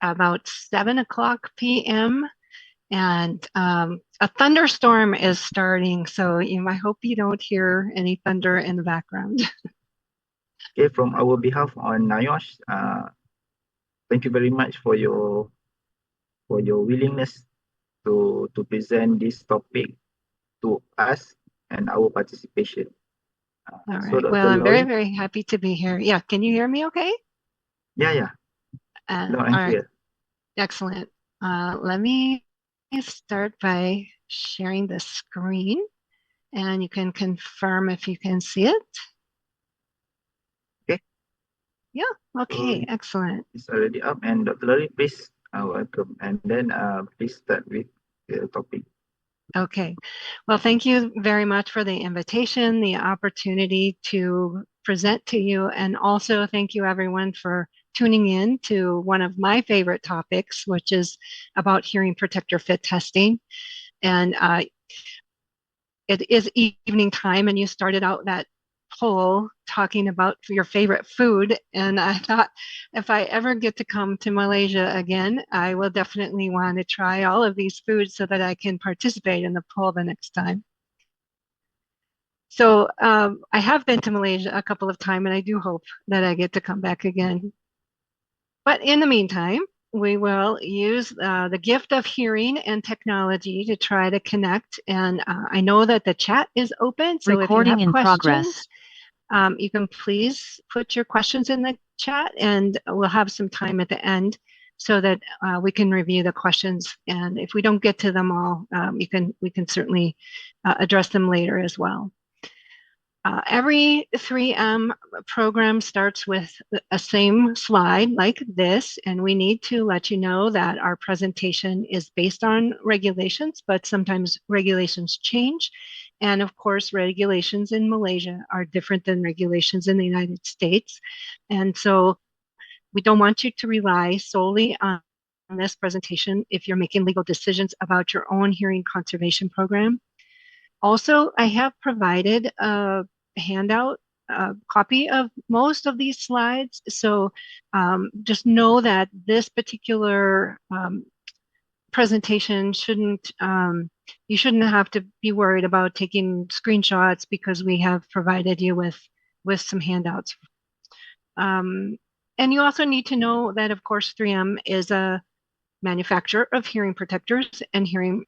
about 7 o'clock p.m. and a thunderstorm is starting. So I hope you don't hear any thunder in the background. Okay, from our behalf on NIOSH, thank you very much for your willingness to present this topic to us and our participation. All So, right. Well, Dr. I'm very, Loy, very happy to be here. Yeah, can you hear me okay? yeah, yeah, loud and All right. clear. Excellent. Let me start by sharing the screen and you can confirm if you can see it. Okay, Yeah, so okay, excellent. it's already up. And Dr. Loy, please welcome. And then please start with the topic. Okay. Well, thank you very much for the invitation, the opportunity to present to you, and also thank you everyone for tuning in to one of my favorite topics, which is about hearing protector fit testing. And it is evening time, and you started out that poll talking about your favorite food. And I thought if I ever get to come to Malaysia again, I will definitely want to try all of these foods so that I can participate in the poll the next time. So I have been to Malaysia a couple of times, and I do hope that I get to come back again. But in the meantime, we will use the gift of hearing and technology to try to connect. And I know that the chat is open, so if you have questions, you can please put your questions in the chat, and we'll have some time at the end so that we can review the questions. And if we don't get to them all, we can certainly address them later as well. Every 3M program starts with a same slide like this, and we need to let you know that our presentation is based on regulations, but sometimes regulations change. And of course, regulations in Malaysia are different than regulations in the United States. And so we don't want you to rely solely on this presentation if you're making legal decisions about your own hearing conservation program. Also, I have provided a handout, a copy of most of these slides. So just know that this particular presentation you shouldn't have to be worried about taking screenshots because we have provided you with some handouts. And you also need to know that, of course, 3M is a manufacturer of hearing protectors and hearing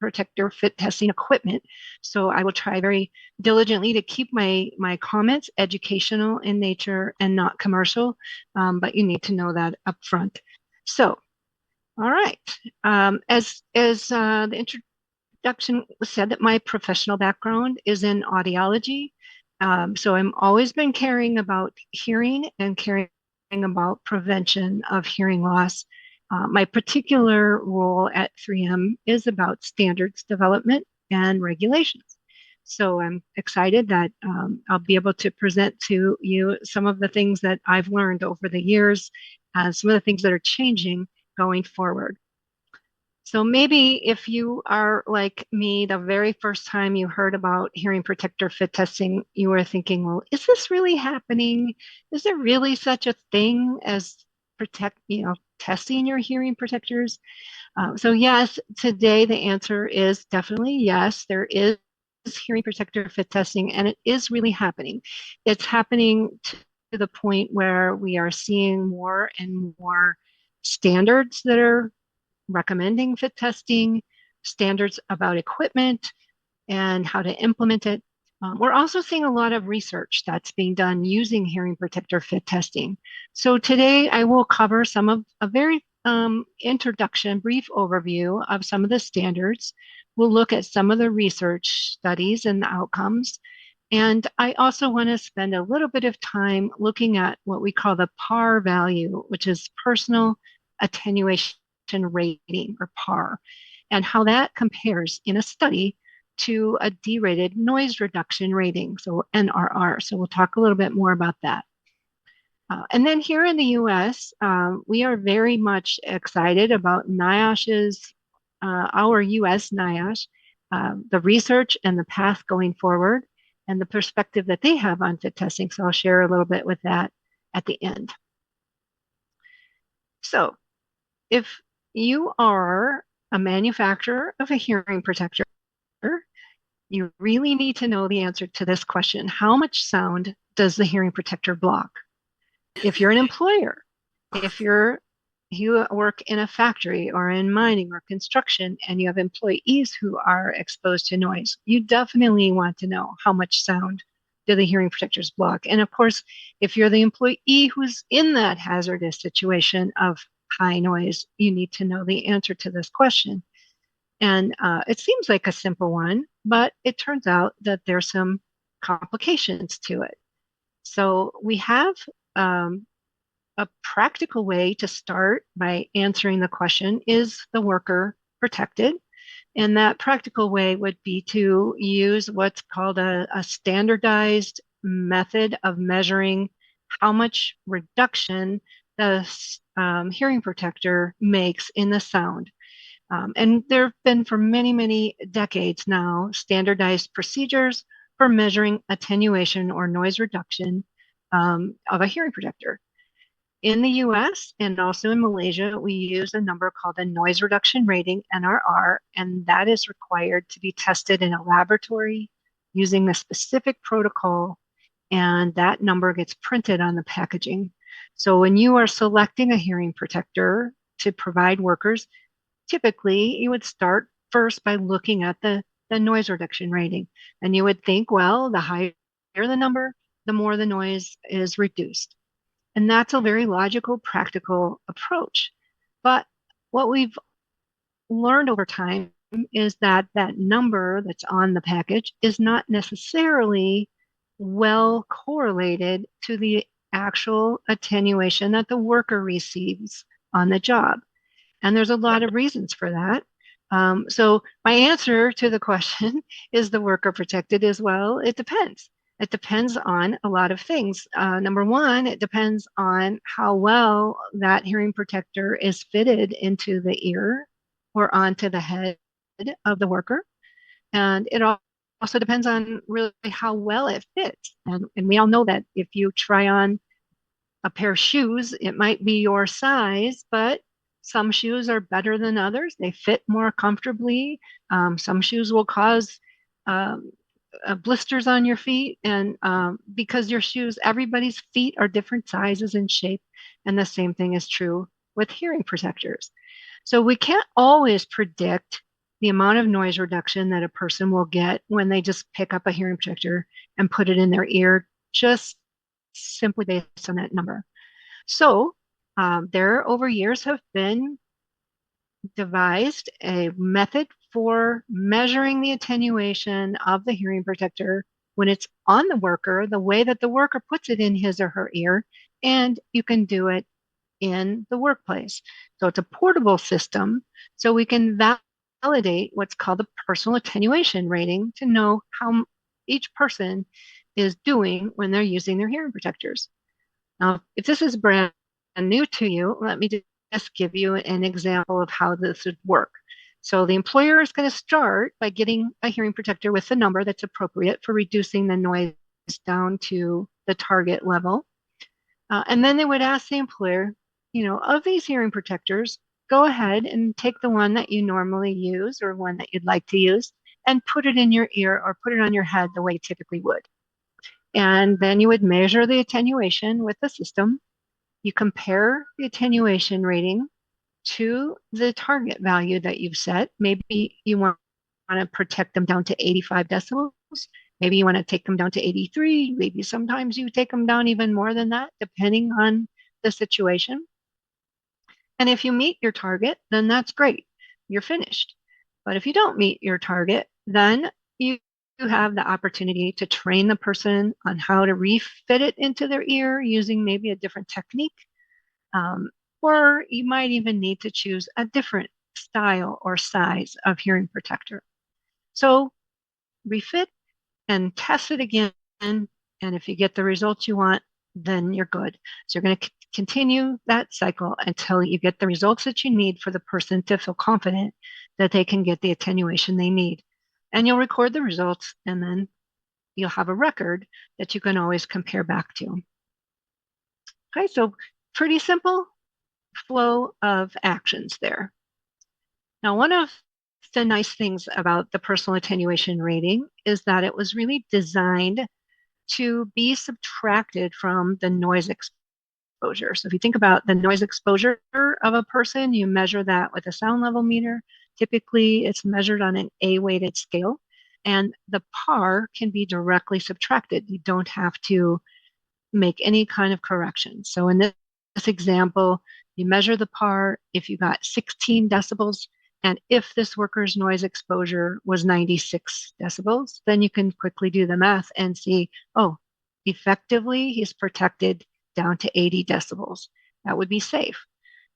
protector fit testing equipment. So I will try very diligently to keep my comments educational in nature and not commercial, but you need to know that up front. So, all right. As the introduction said, that my professional background is in audiology. So I'm always been caring about hearing and caring about prevention of hearing loss. My particular role at 3M is about standards development and regulations. So I'm excited that I'll be able to present to you some of the things that I've learned over the years, some of the things that are changing going forward. So maybe if you are like me, the very first time you heard about hearing protector fit testing, you were thinking, well, is this really happening? Is there really such a thing as testing your hearing protectors? So yes, today the answer is definitely yes. There is hearing protector fit testing, and it is really happening. It's happening to the point where we are seeing more and more standards that are recommending fit testing, standards about equipment, and how to implement it. We're also seeing a lot of research that's being done using hearing protector fit testing. So today I will cover some of a very introduction, brief overview of some of the standards. We'll look at some of the research studies and the outcomes. And I also want to spend a little bit of time looking at what we call the PAR value, which is personal attenuation rating, or PAR, and how that compares in a study to a derated noise reduction rating, so NRR. So we'll talk a little bit more about that. And then here in the US, we are very much excited about NIOSH's, our US NIOSH, the research and the path going forward, and the perspective that they have on fit testing. So I'll share a little bit with that at the end. So if you are a manufacturer of a hearing protector, you really need to know the answer to this question. How much sound does the hearing protector block? If you're an employer, if you work in a factory or in mining or construction and you have employees who are exposed to noise, you definitely want to know how much sound do the hearing protectors block. And of course, if you're the employee who's in that hazardous situation of high noise, you need to know the answer to this question. And it seems like a simple one, but it turns out that there's some complications to it. So we have um, a practical way to start by answering the question, is the worker protected? And that practical way would be to use what's called a standardized method of measuring how much reduction the hearing protector makes in the sound. And there have been for many, many decades now standardized procedures for measuring attenuation or noise reduction of a hearing protector. In the US and also in Malaysia, we use a number called the noise reduction rating, NRR, and that is required to be tested in a laboratory using a specific protocol, and that number gets printed on the packaging. So when you are selecting a hearing protector to provide workers, typically you would start first by looking at the noise reduction rating. And you would think, well, the higher the number, the more the noise is reduced. And that's a very logical, practical approach. But what we've learned over time is that that number that's on the package is not necessarily well correlated to the actual attenuation that the worker receives on the job. And there's a lot of reasons for that. So my answer to the question, is the worker protected as well? It depends. It depends on a lot of things. Number one, it depends on how well that hearing protector is fitted into the ear or onto the head of the worker. And it also depends on really how well it fits. And we all know that if you try on a pair of shoes, it might be your size, but some shoes are better than others. They fit more comfortably. Some shoes will cause um, blisters on your feet. And because your shoes, everybody's feet are different sizes and shape. And the same thing is true with hearing protectors. So we can't always predict the amount of noise reduction that a person will get when they just pick up a hearing protector and put it in their ear, just simply based on that number. So there over years have been devised a method for measuring the attenuation of the hearing protector when it's on the worker, the way that the worker puts it in his or her ear, and you can do it in the workplace. So it's a portable system, so we can validate what's called the personal attenuation rating to know how each person is doing when they're using their hearing protectors. Now, if this is brand new to you, let me just give you an example of how this would work. So the employer is going to start by getting a hearing protector with a number that's appropriate for reducing the noise down to the target level. And then they would ask the employer, of these hearing protectors, go ahead and take the one that you normally use or one that you'd like to use and put it in your ear or put it on your head the way you typically would. And then you would measure the attenuation with the system. You compare the attenuation rating to the target value that you've set. Maybe you want to protect them down to 85 decibels. Maybe you want to take them down to 83. Maybe sometimes you take them down even more than that, depending on the situation. And if you meet your target, then that's great. You're finished. But if you don't meet your target, then you have the opportunity to train the person on how to refit it into their ear using maybe a different technique. Or you might even need to choose a different style or size of hearing protector. So refit and test it again. And if you get the results you want, then you're good. So you're going to continue that cycle until you get the results that you need for the person to feel confident that they can get the attenuation they need. And you'll record the results, and then you'll have a record that you can always compare back to. Okay, so pretty simple. flow of actions there. Now, one of the nice things about the personal attenuation rating is that it was really designed to be subtracted from the noise exposure. So if you think about the noise exposure of a person, you measure that with a sound level meter. Typically, it's measured on an A-weighted scale, and the PAR can be directly subtracted. You don't have to make any kind of correction. So in this example, you measure the PAR if you got 16 decibels, and if this worker's noise exposure was 96 decibels, then you can quickly do the math and see, oh, effectively he's protected down to 80 decibels. That would be safe.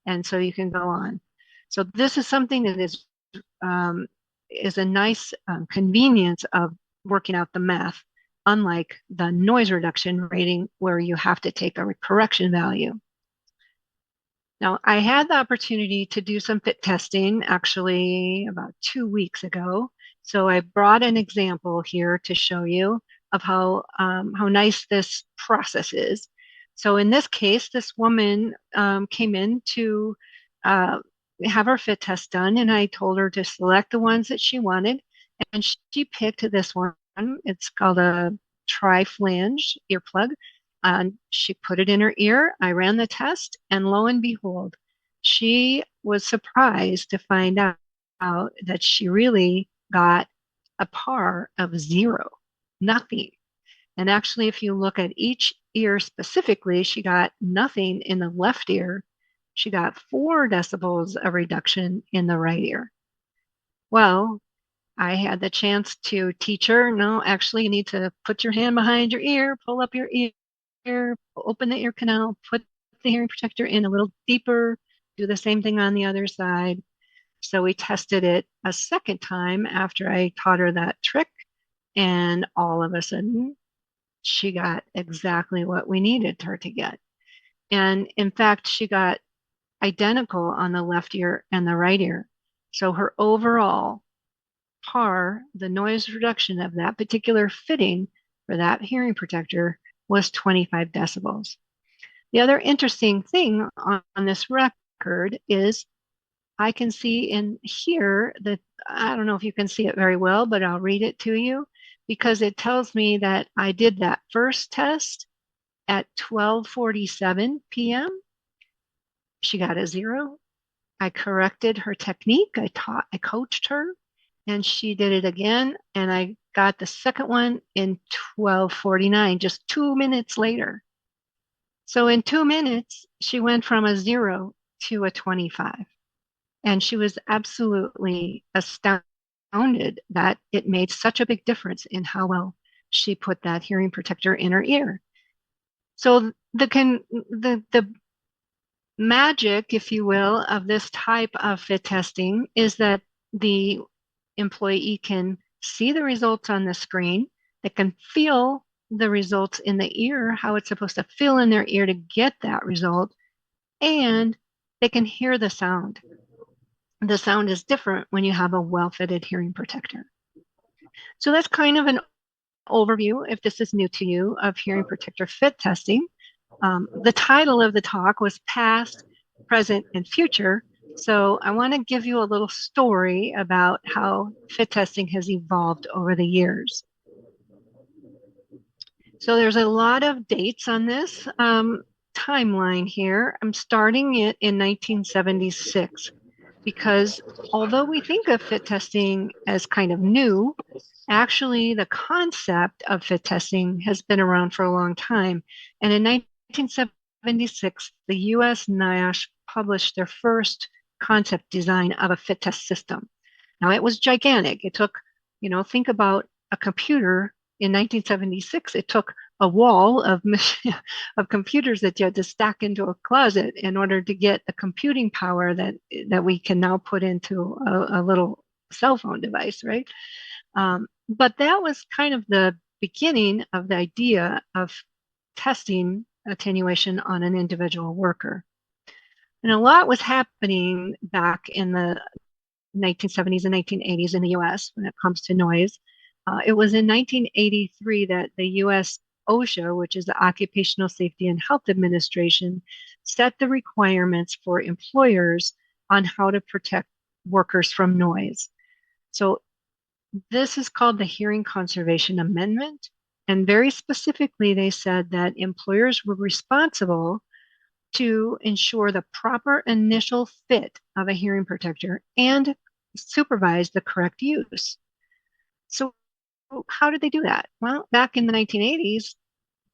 And so you can go on. So this is something that is a nice convenience of working out the math, unlike the noise reduction rating where you have to take a correction value. Now, I had the opportunity to do some fit testing actually about 2 weeks ago. So I brought an example here to show you of how nice this process is. So in this case, this woman came in to have her fit test done, and I told her to select the ones that she wanted, and she picked this one. It's called a tri-flange earplug. She put it in her ear. I ran the test, and lo and behold, she was surprised to find out that she really got a PAR of 0, nothing. And actually, if you look at each ear specifically, she got nothing in the left ear. She got 4 decibels of reduction in the right ear. Well, I had the chance to teach her, no, actually, you need to put your hand behind your ear, pull up your ear, open the ear canal, put the hearing protector in a little deeper, do the same thing on the other side. So we tested it a second time after I taught her that trick, and all of a sudden, she got exactly what we needed her to get. And in fact, she got identical on the left ear and the right ear. So her overall PAR, the noise reduction of that particular fitting for that hearing protector, was 25 decibels. The other interesting thing on this record is I can see in here that, I don't know if you can see it very well, but I'll read it to you because it tells me that I did that first test at 12:47 p.m. She got a 0. I corrected her technique. I coached her, and she did it again. And I got the second one in 12:49, just 2 minutes later. So in 2 minutes, she went from a 0 to a 25. And she was absolutely astounded that it made such a big difference in how well she put that hearing protector in her ear. So the magic, if you will, of this type of fit testing is that the employee can see the results on the screen. They can feel the results in the ear, how it's supposed to feel in their ear to get that result, and they can hear the sound. The sound is different when you have a well-fitted hearing protector. So that's kind of an overview, if this is new to you, of hearing protector fit testing. The title of the talk was Past, Present, and Future. So I want to give you a little story about how fit testing has evolved over the years. So there's a lot of dates on this timeline here. I'm starting it in 1976 because although we think of fit testing as kind of new, actually the concept of fit testing has been around for a long time. And in 1976, the US NIOSH published their first concept design of a fit test system. Now it was gigantic. It took, think about a computer in 1976. It took a wall of of computers that you had to stack into a closet in order to get the computing power that we can now put into a little cell phone device, right? But that was kind of the beginning of the idea of testing attenuation on an individual worker. And a lot was happening back in the 1970s and 1980s in the US when it comes to noise. It was in 1983 that the US OSHA, which is the Occupational Safety and Health Administration, set the requirements for employers on how to protect workers from noise. So this is called the Hearing Conservation Amendment. And very specifically, they said that employers were responsible to ensure the proper initial fit of a hearing protector and supervise the correct use. So how did they do that? Well, back in the 1980s,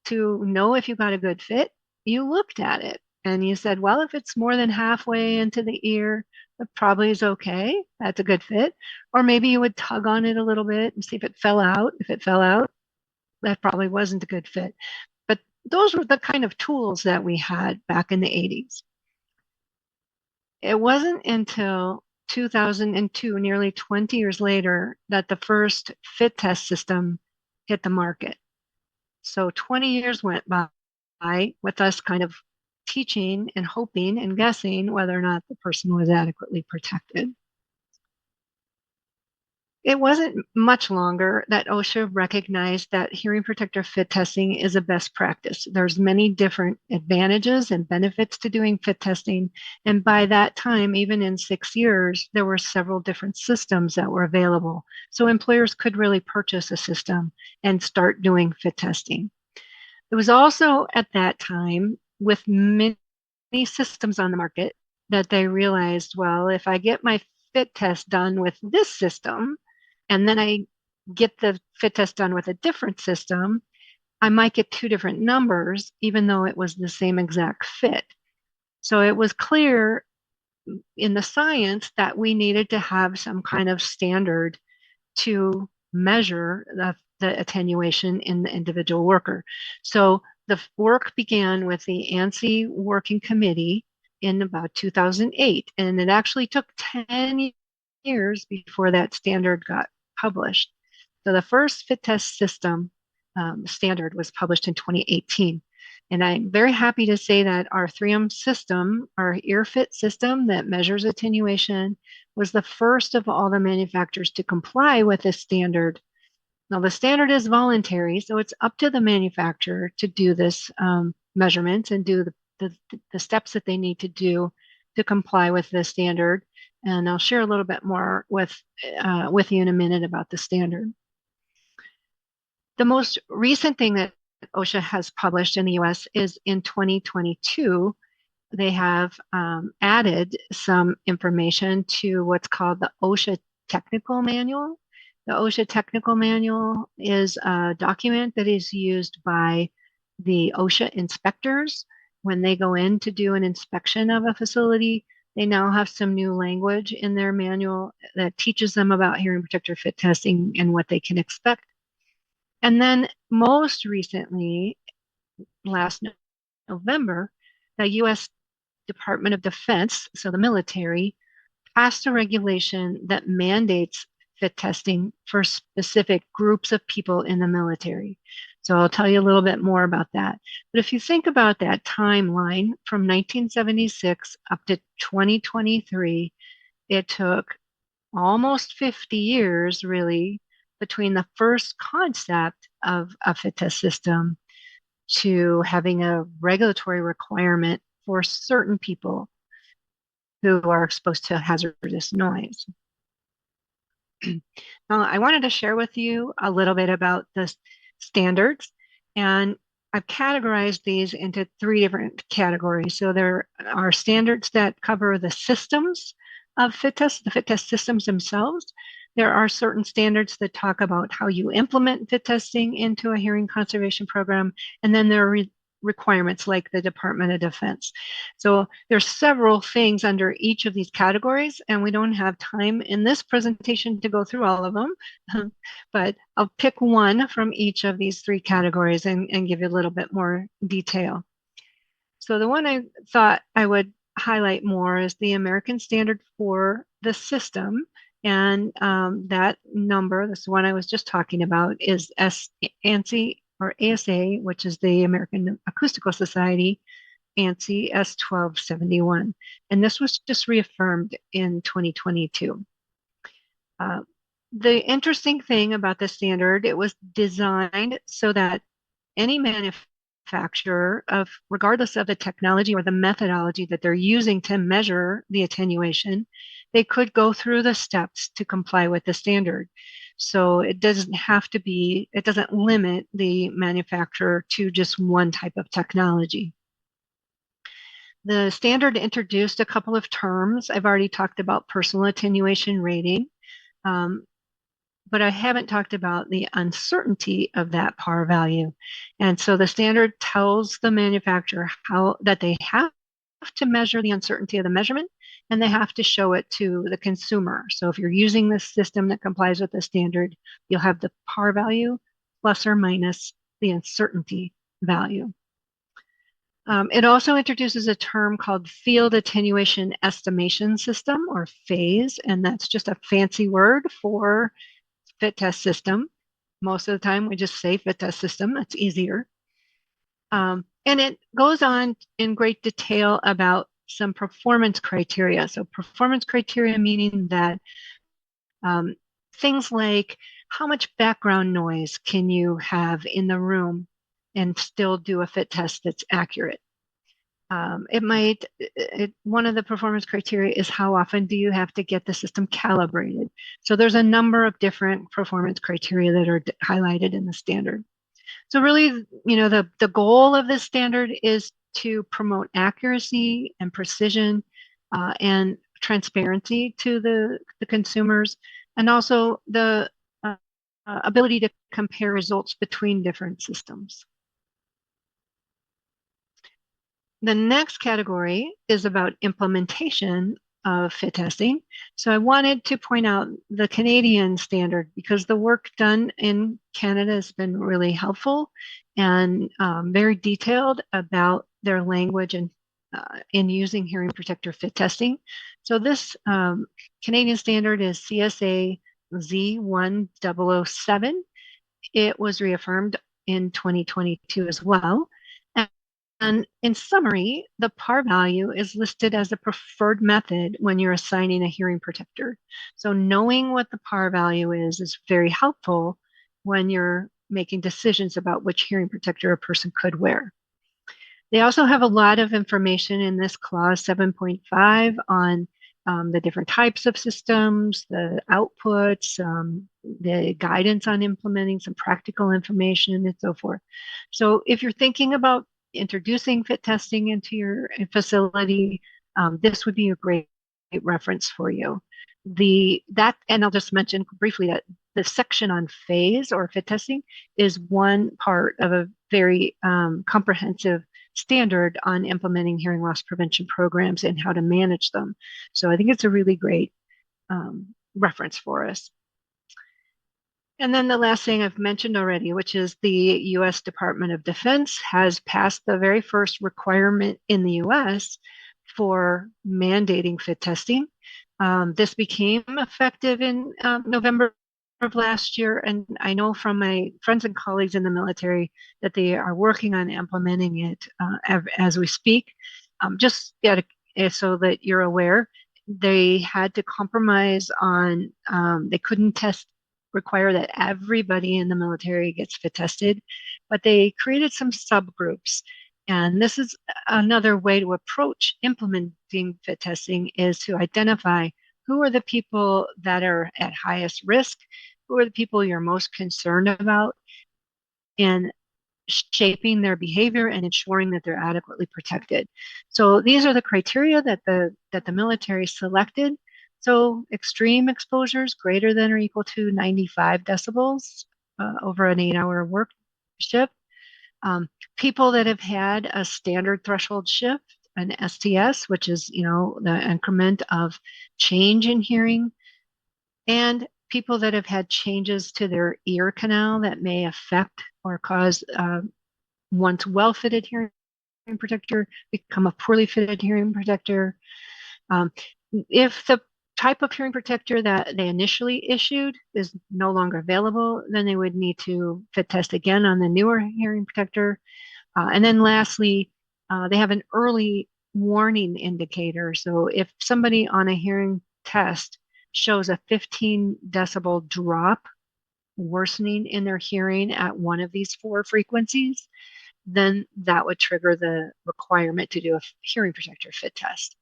to know if you got a good fit, you looked at it and you said, well, if it's more than halfway into the ear, it probably is okay. That's a good fit. Or maybe you would tug on it a little bit and see if it fell out. If it fell out, that probably wasn't a good fit. But those were the kind of tools that we had back in the 80s. It wasn't until 2002, nearly 20 years later, that the first fit test system hit the market. So 20 years went by with us kind of teaching and hoping and guessing whether or not the person was adequately protected. It wasn't much longer that OSHA recognized that hearing protector fit testing is a best practice. There's many different advantages and benefits to doing fit testing. And by that time, even in 6 years, there were several different systems that were available. So employers could really purchase a system and start doing fit testing. It was also at that time, with many systems on the market, that they realized, well, if I get my fit test done with this system, and then I get the fit test done with a different system, I might get two different numbers, even though it was the same exact fit. So it was clear in the science that we needed to have some kind of standard to measure the attenuation in the individual worker. So the work began with the ANSI Working Committee in about 2008, and it actually took 10 years before that standard got published. So the first fit test system standard was published in 2018. And I'm very happy to say that our 3M system, our EarFit system that measures attenuation, was the first of all the manufacturers to comply with this standard. Now, the standard is voluntary, so it's up to the manufacturer to do this measurement and do the steps that they need to do to comply with the standard. And I'll share a little bit more with you in a minute about the standard. The most recent thing that OSHA has published in the US is in 2022. They have added some information to what's called the OSHA Technical Manual. The OSHA Technical Manual is a document that is used by the OSHA inspectors when they go in to do an inspection of a facility. They now have some new language in their manual that teaches them about hearing protector fit testing and what they can expect. And then most recently, last November, the US Department of Defense, so the military, passed a regulation that mandates fit testing for specific groups of people in the military. So I'll tell you a little bit more about that. But if you think about that timeline from 1976 up to 2023, it took almost 50 years, really, between the first concept of a fit test system to having a regulatory requirement for certain people who are exposed to hazardous noise. Now, I wanted to share with you a little bit about the standards, and I've categorized these into three different categories. So there are standards that cover the systems of fit tests, the fit test systems themselves. There are certain standards that talk about how you implement fit testing into a hearing conservation program, and then there are requirements like the Department of Defense. So there's several things under each of these categories, and we don't have time in this presentation to go through all of them, but I'll pick one from each of these three categories and give you a little bit more detail. So the one I thought I would highlight more is the American Standard for the System. And that number, this one I was just talking about, is ANSI or ASA, which is the American Acoustical Society, ANSI S1271. And this was just reaffirmed in 2022. The interesting thing about the standard, it was designed so that any manufacturer of, regardless of the technology or the methodology that they're using to measure the attenuation, they could go through the steps to comply with the standard. So it doesn't have to be, it doesn't limit the manufacturer to just one type of technology. The standard introduced a couple of terms. I've already talked about personal attenuation rating, but I haven't talked about the uncertainty of that PAR value. And so the standard tells the manufacturer how that they have to measure the uncertainty of the measurement, and they have to show it to the consumer. So if you're using this system that complies with the standard, you'll have the PAR value plus or minus the uncertainty value. It also introduces a term called Field Attenuation Estimation System, or phase, and that's just a fancy word for fit test system. Most of the time we just say fit test system, that's easier. And it goes on in great detail about some performance criteria. So performance criteria meaning that things like how much background noise can you have in the room and still do a fit test that's accurate. One of the performance criteria is how often do you have to get the system calibrated. So there's a number of different performance criteria that are highlighted in the standard. So really, the goal of this standard is to promote accuracy and precision and transparency to the consumers, and also the ability to compare results between different systems. The next category is about implementation of fit testing. So I wanted to point out the Canadian standard because the work done in Canada has been really helpful and very detailed about their language and in using hearing protector fit testing. So this Canadian standard is CSA Z1007. It was reaffirmed in 2022 as well. And in summary, the PAR value is listed as a preferred method when you're assigning a hearing protector. So knowing what the PAR value is very helpful when you're making decisions about which hearing protector a person could wear. They also have a lot of information in this clause 7.5 on the different types of systems, the outputs, the guidance on implementing some practical information, and so forth. So if you're thinking about introducing fit testing into your facility, this would be a great reference for you. And I'll just mention briefly that the section on phase or fit testing is one part of a very comprehensive standard on implementing hearing loss prevention programs and how to manage them. So I think it's a really great reference for us. And then the last thing I've mentioned already, which is the US Department of Defense has passed the very first requirement in the US for mandating fit testing. This became effective in November of last year, and I know from my friends and colleagues in the military that they are working on implementing it as we speak. So that you're aware, they had to compromise on, they couldn't require that everybody in the military gets fit tested, but they created some subgroups. And this is another way to approach implementing fit testing, is to identify who are the people that are at highest risk, who are the people you're most concerned about, and shaping their behavior and ensuring that they're adequately protected. So these are the criteria that the military selected. So extreme exposures greater than or equal to 95 decibels over an 8-hour work shift. People that have had a standard threshold shift, an STS, which is, the increment of change in hearing, and people that have had changes to their ear canal that may affect or cause once well-fitted hearing protector become a poorly fitted hearing protector. If the type of hearing protector that they initially issued is no longer available, then they would need to fit test again on the newer hearing protector. And then lastly, they have an early warning indicator. So if somebody on a hearing test shows a 15 decibel drop worsening in their hearing at one of these 4 frequencies, then that would trigger the requirement to do a hearing protector fit test.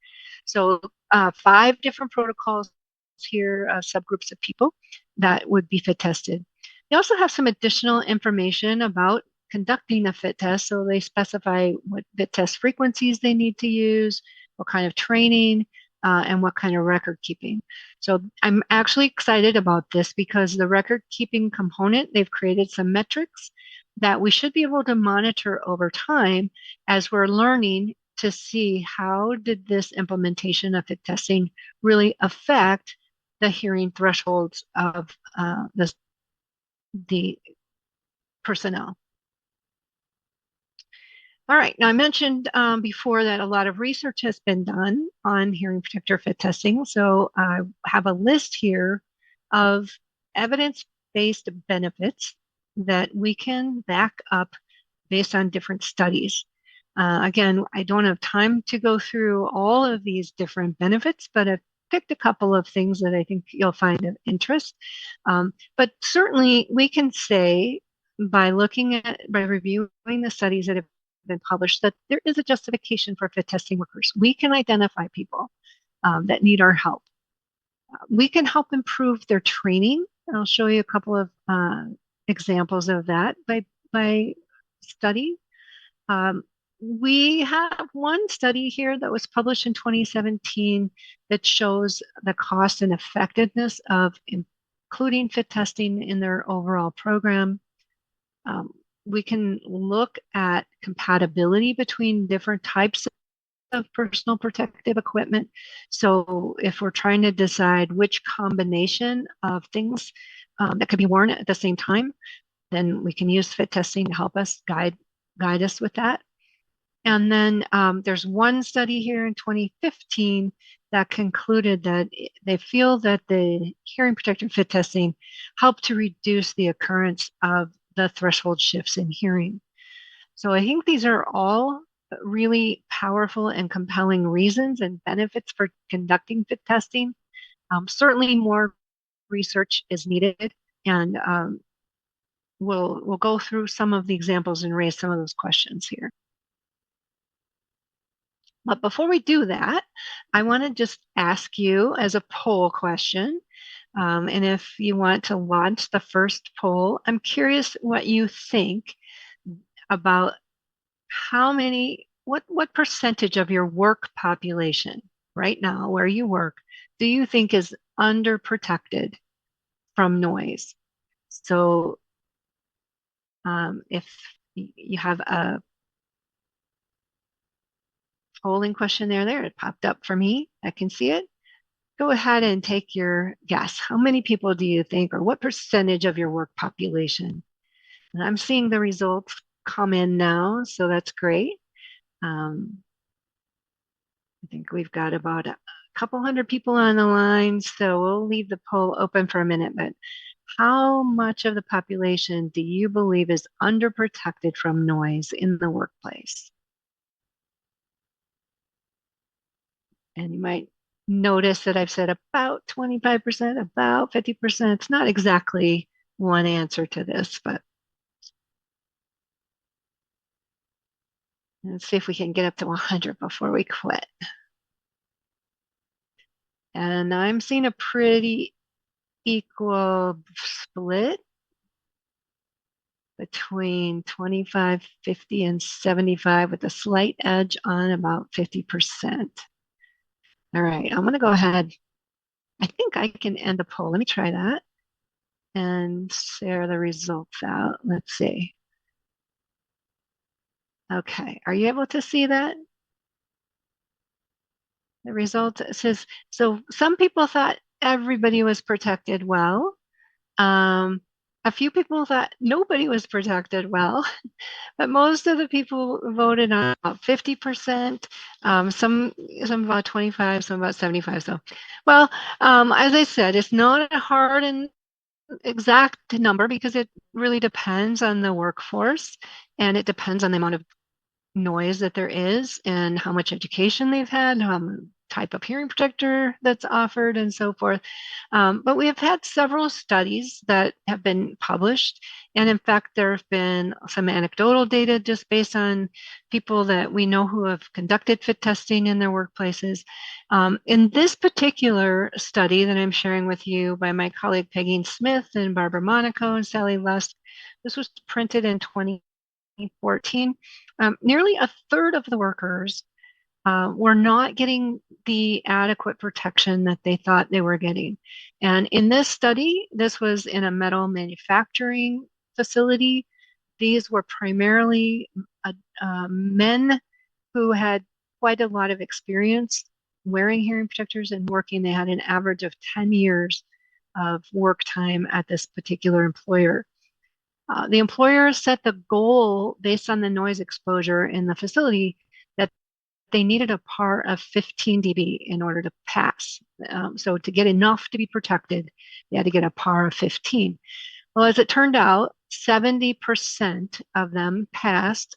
So 5 different protocols here, subgroups of people that would be fit tested. They also have some additional information about conducting a fit test. So they specify what fit test frequencies they need to use, what kind of training, and what kind of record keeping. So I'm actually excited about this because the record keeping component, they've created some metrics that we should be able to monitor over time as we're learning to see how did this implementation of fit testing really affect the hearing thresholds of the personnel. All right, now I mentioned before that a lot of research has been done on hearing protector fit testing. So I have a list here of evidence-based benefits that we can back up based on different studies. Again, I don't have time to go through all of these different benefits, but I've picked a couple of things that I think you'll find of interest. But certainly we can say by reviewing the studies that have been published that there is a justification for fit testing workers. We can identify people that need our help. We can help improve their training. I'll show you a couple of examples of that by study. We have one study here that was published in 2017 that shows the cost and effectiveness of including fit testing in their overall program. We can look at compatibility between different types of personal protective equipment. So if we're trying to decide which combination of things that could be worn at the same time, then we can use fit testing to help us guide us with that. And then there's one study here in 2015 that concluded that they feel that the hearing protector fit testing helped to reduce the occurrence of the threshold shifts in hearing. So I think these are all really powerful and compelling reasons and benefits for conducting fit testing. Certainly more research is needed, and we'll go through some of the examples and raise some of those questions here. But before we do that, I want to just ask you as a poll question. And if you want to launch the first poll, I'm curious what you think about what percentage of your work population right now where you work do you think is underprotected from noise? So if you have a polling question there, it popped up for me. I can see it. Go ahead and take your guess. How many people do you think, or what percentage of your work population? And I'm seeing the results come in now, so that's great. I think we've got about a couple hundred people on the line, so we'll leave the poll open for a minute. But how much of the population do you believe is underprotected from noise in the workplace? And you might notice that I've said about 25%, about 50%. It's not exactly one answer to this, but let's see if we can get up to 100 before we quit. And I'm seeing a pretty equal split between 25, 50, and 75 with a slight edge on about 50%. All right, I'm going to go ahead. I think I can end the poll. Let me try that and share the results out. Let's see. Okay, are you able to see that? The result says, so some people thought everybody was protected well. A few people thought nobody was protected well, but most of the people voted on about 50%, some about 25, some about 75. So, well, as I said, it's not a hard and exact number because it really depends on the workforce and it depends on the amount of noise that there is and how much education they've had, type of hearing protector that's offered, and so forth. But we have had several studies that have been published. And in fact, there have been some anecdotal data just based on people that we know who have conducted fit testing in their workplaces. In this particular study that I'm sharing with you by my colleague Peggy Smith and Barbara Monaco and Sally Lusk, this was printed in 2014. Nearly a third of the workers were not getting the adequate protection that they thought they were getting. And in this study, this was in a metal manufacturing facility. These were primarily men who had quite a lot of experience wearing hearing protectors and working. They had an average of 10 years of work time at this particular employer. The employer set the goal based on the noise exposure in the facility that they needed a PAR of 15 dB in order to pass. So to get enough to be protected, they had to get a PAR of 15. Well, as it turned out, 70% of them passed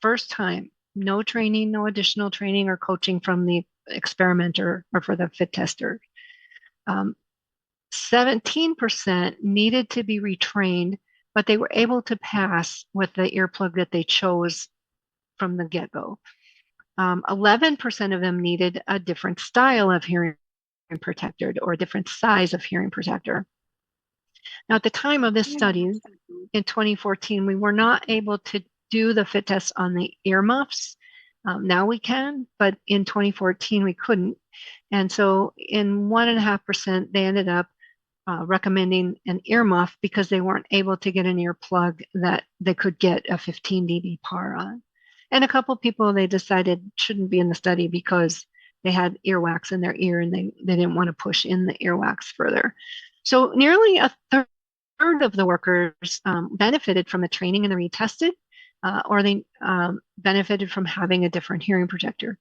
first time. No training, no additional training or coaching from the experimenter or for the fit tester. 17% needed to be retrained, but they were able to pass with the earplug that they chose from the get-go. 11% of them needed a different style of hearing protector or a different size of hearing protector. Now, at the time of this study in 2014, we were not able to do the fit test on the earmuffs. Now we can, but in 2014 we couldn't. And so in 1.5%, they ended up recommending an earmuff because they weren't able to get an earplug that they could get a 15 dB PAR on. And a couple people they decided shouldn't be in the study because they had earwax in their ear and they didn't want to push in the earwax further. So nearly a third of the workers benefited from the training and the retested, or they benefited from having a different hearing protector.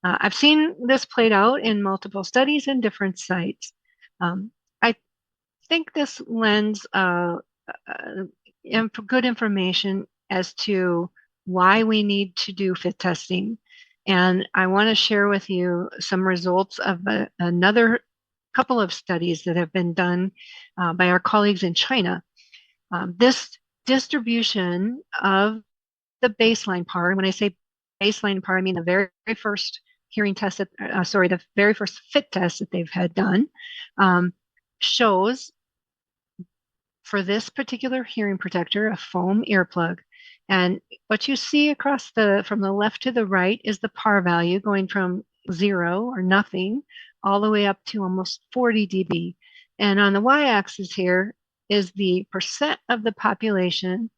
I've seen this played out in multiple studies in different sites. I think this lends good information as to why we need to do fit testing. And I want to share with you some results of another couple of studies that have been done by our colleagues in China. This distribution of the baseline PAR, and when I say baseline PAR, I mean the very first hearing test, the very first fit test that they've had done, shows for this particular hearing protector, a foam earplug. And what you see across from the left to the right is the PAR value going from 0 or nothing all the way up to almost 40 dB. And on the y-axis here is the percent of the population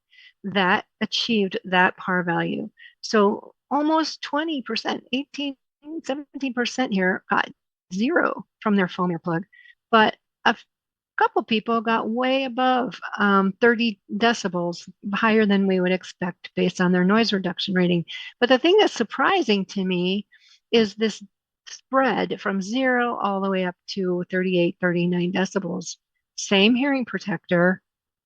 that achieved that PAR value. So almost 20%, 18, 17% here got 0 from their foam earplug. But a couple people got way above 30 decibels, higher than we would expect based on their noise reduction rating. But the thing that's surprising to me is this spread from 0 all the way up to 38, 39 decibels. Same hearing protector.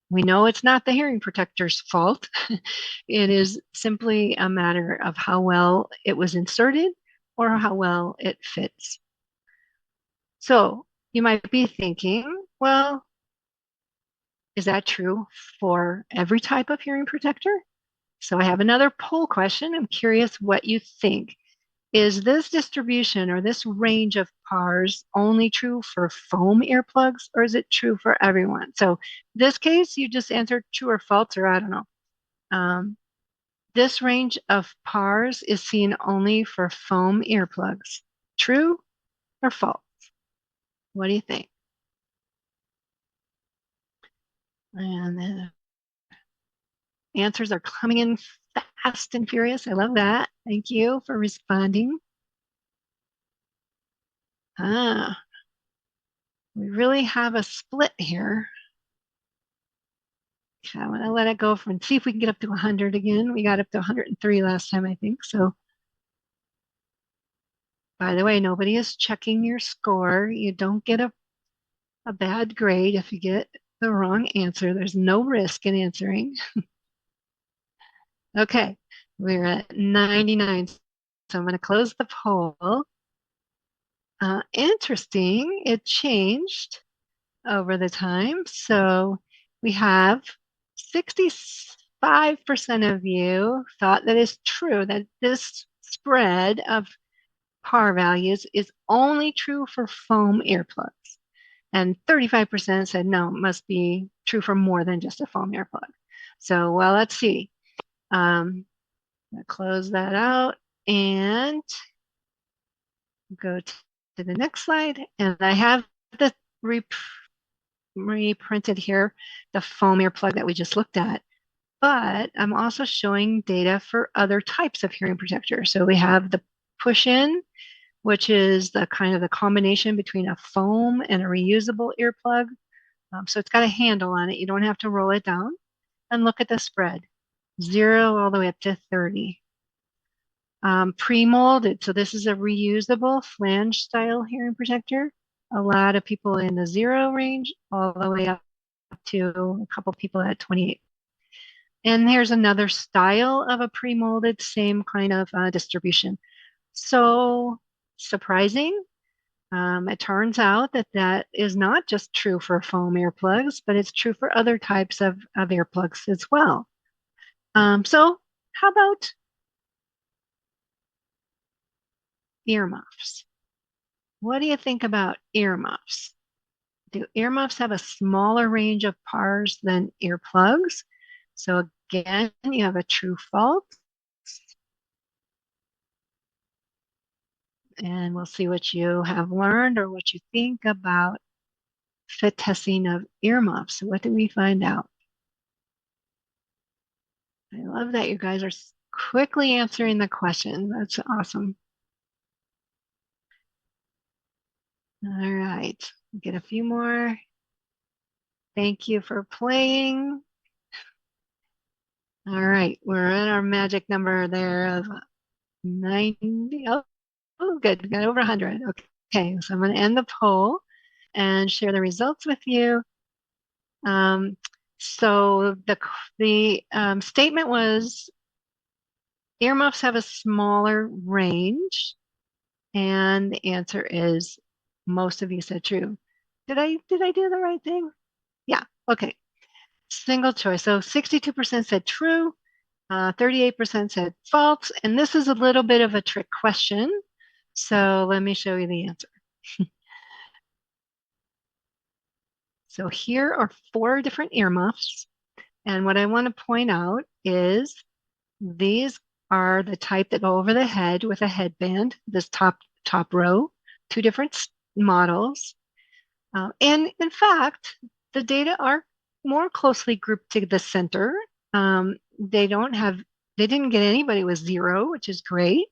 We know it's not the hearing protector's fault. It is simply a matter of how well it was inserted or how well it fits. So you might be thinking, well, is that true for every type of hearing protector? So I have another poll question. I'm curious what you think. Is this distribution or this range of PARs only true for foam earplugs, or is it true for everyone? So this case, you just answered true or false, or I don't know. This range of PARs is seen only for foam earplugs. True or false? What do you think? And the answers are coming in fast and furious. I love that. Thank you for responding. We really have a split here. Okay, I'm going to let it go and see if we can get up to 100 again. We got up to 103 last time, I think. So, by the way, nobody is checking your score. You don't get a bad grade if you get the wrong answer. There's no risk in answering. Okay, We're at 99. So I'm going to close the poll. Interesting, it changed over the time. So we have 65% of you thought that it's true that this spread of par values is only true for foam earplugs. And 35% said no, it must be true for more than just a foam earplug. So, well, let's see. Close that out and go to the next slide. And I have the reprinted here, the foam earplug that we just looked at. But I'm also showing data for other types of hearing protectors. So we have the push-in, which is the kind of the combination between a foam and a reusable earplug. So it's got a handle on it. You don't have to roll it down. And look at the spread, 0 all the way up to 30. Pre-molded, so this is a reusable flange style hearing protector. A lot of people in the 0 range, all the way up to a couple people at 28. And here's another style of a pre-molded, same kind of distribution. So surprising. It turns out that that is not just true for foam earplugs, but it's true for other types of earplugs as well. So how about earmuffs? What do you think about earmuffs? Do earmuffs have a smaller range of pars than earplugs? So again, you have a true false. And we'll see what you have learned or what you think about fit testing of earmuffs. What did we find out? I love that you guys are quickly answering the question. That's awesome. All right, get a few more. Thank you for playing. All right, we're at our magic number there of 90. Oh, good, got over 100. Okay, so I'm going to end the poll and share the results with you. So the statement was earmuffs have a smaller range, and the answer is most of you said true. Did I do the right thing? Yeah. Okay. Single choice. So 62% said true, 38% said false, and this is a little bit of a trick question. So let me show you the answer. So here are 4 different earmuffs. And what I want to point out is these are the type that go over the head with a headband, this top row, 2 different models. And in fact, the data are more closely grouped to the center. They didn't get anybody with 0, which is great.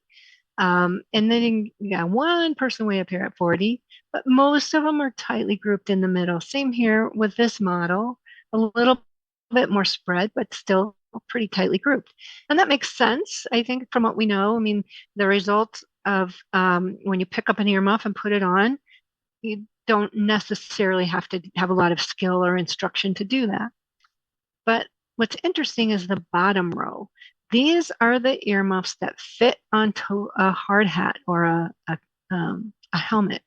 And then one person way up here at 40, but most of them are tightly grouped in the middle. Same here with this model, a little bit more spread, but still pretty tightly grouped. And that makes sense, I think, from what we know. I mean, the result of when you pick up an earmuff and put it on, you don't necessarily have to have a lot of skill or instruction to do that. But what's interesting is the bottom row. These are the earmuffs that fit onto a hard hat or a helmet.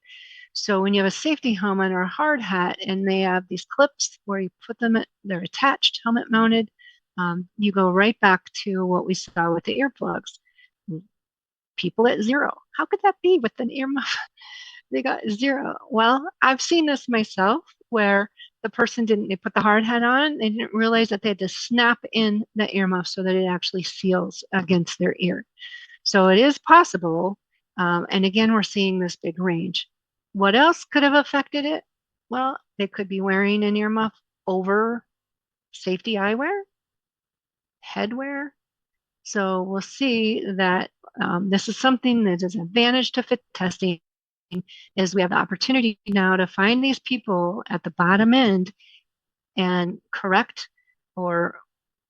So when you have a safety helmet or a hard hat and they have these clips where you put them, they're attached, helmet mounted, you go right back to what we saw with the earplugs. People at 0. How could that be with an earmuff? They got 0. Well, I've seen this myself where the person they put the hard hat on, they didn't realize that they had to snap in the earmuff so that it actually seals against their ear. So it is possible. And again, we're seeing this big range. What else could have affected it? Well, they could be wearing an earmuff over safety eyewear, headwear. So we'll see that this is something that is an advantage to fit testing is we have the opportunity now to find these people at the bottom end and correct or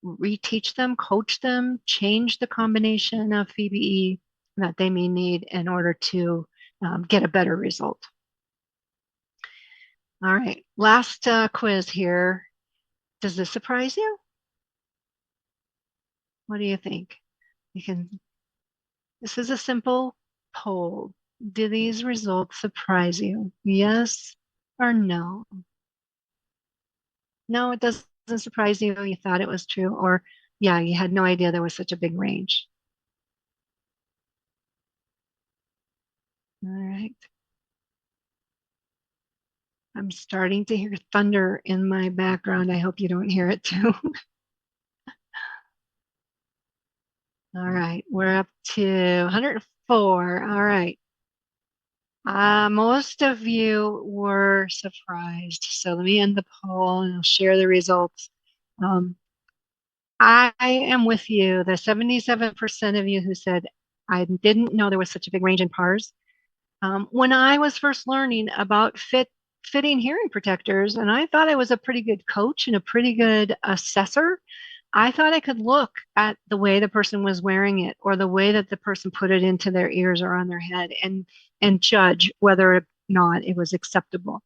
reteach them, coach them, change the combination of PBE that they may need in order to get a better result. All right, last quiz here. Does this surprise you? What do you think? You can, this is a simple poll. Do these results surprise you? Yes or no? No, it doesn't surprise you. You thought it was true, or yeah, you had no idea there was such a big range. All right. I'm starting to hear thunder in my background. I hope you don't hear it too. All right, we're up to 104. All right. Most of you were surprised. So let me end the poll and I'll share the results. Um, I am with you. The 77% of you who said, I didn't know there was such a big range in PARS. When I was first learning about fitting hearing protectors, and I thought I was a pretty good coach and a pretty good assessor, I thought I could look at the way the person was wearing it or the way that the person put it into their ears or on their head and judge whether or not it was acceptable.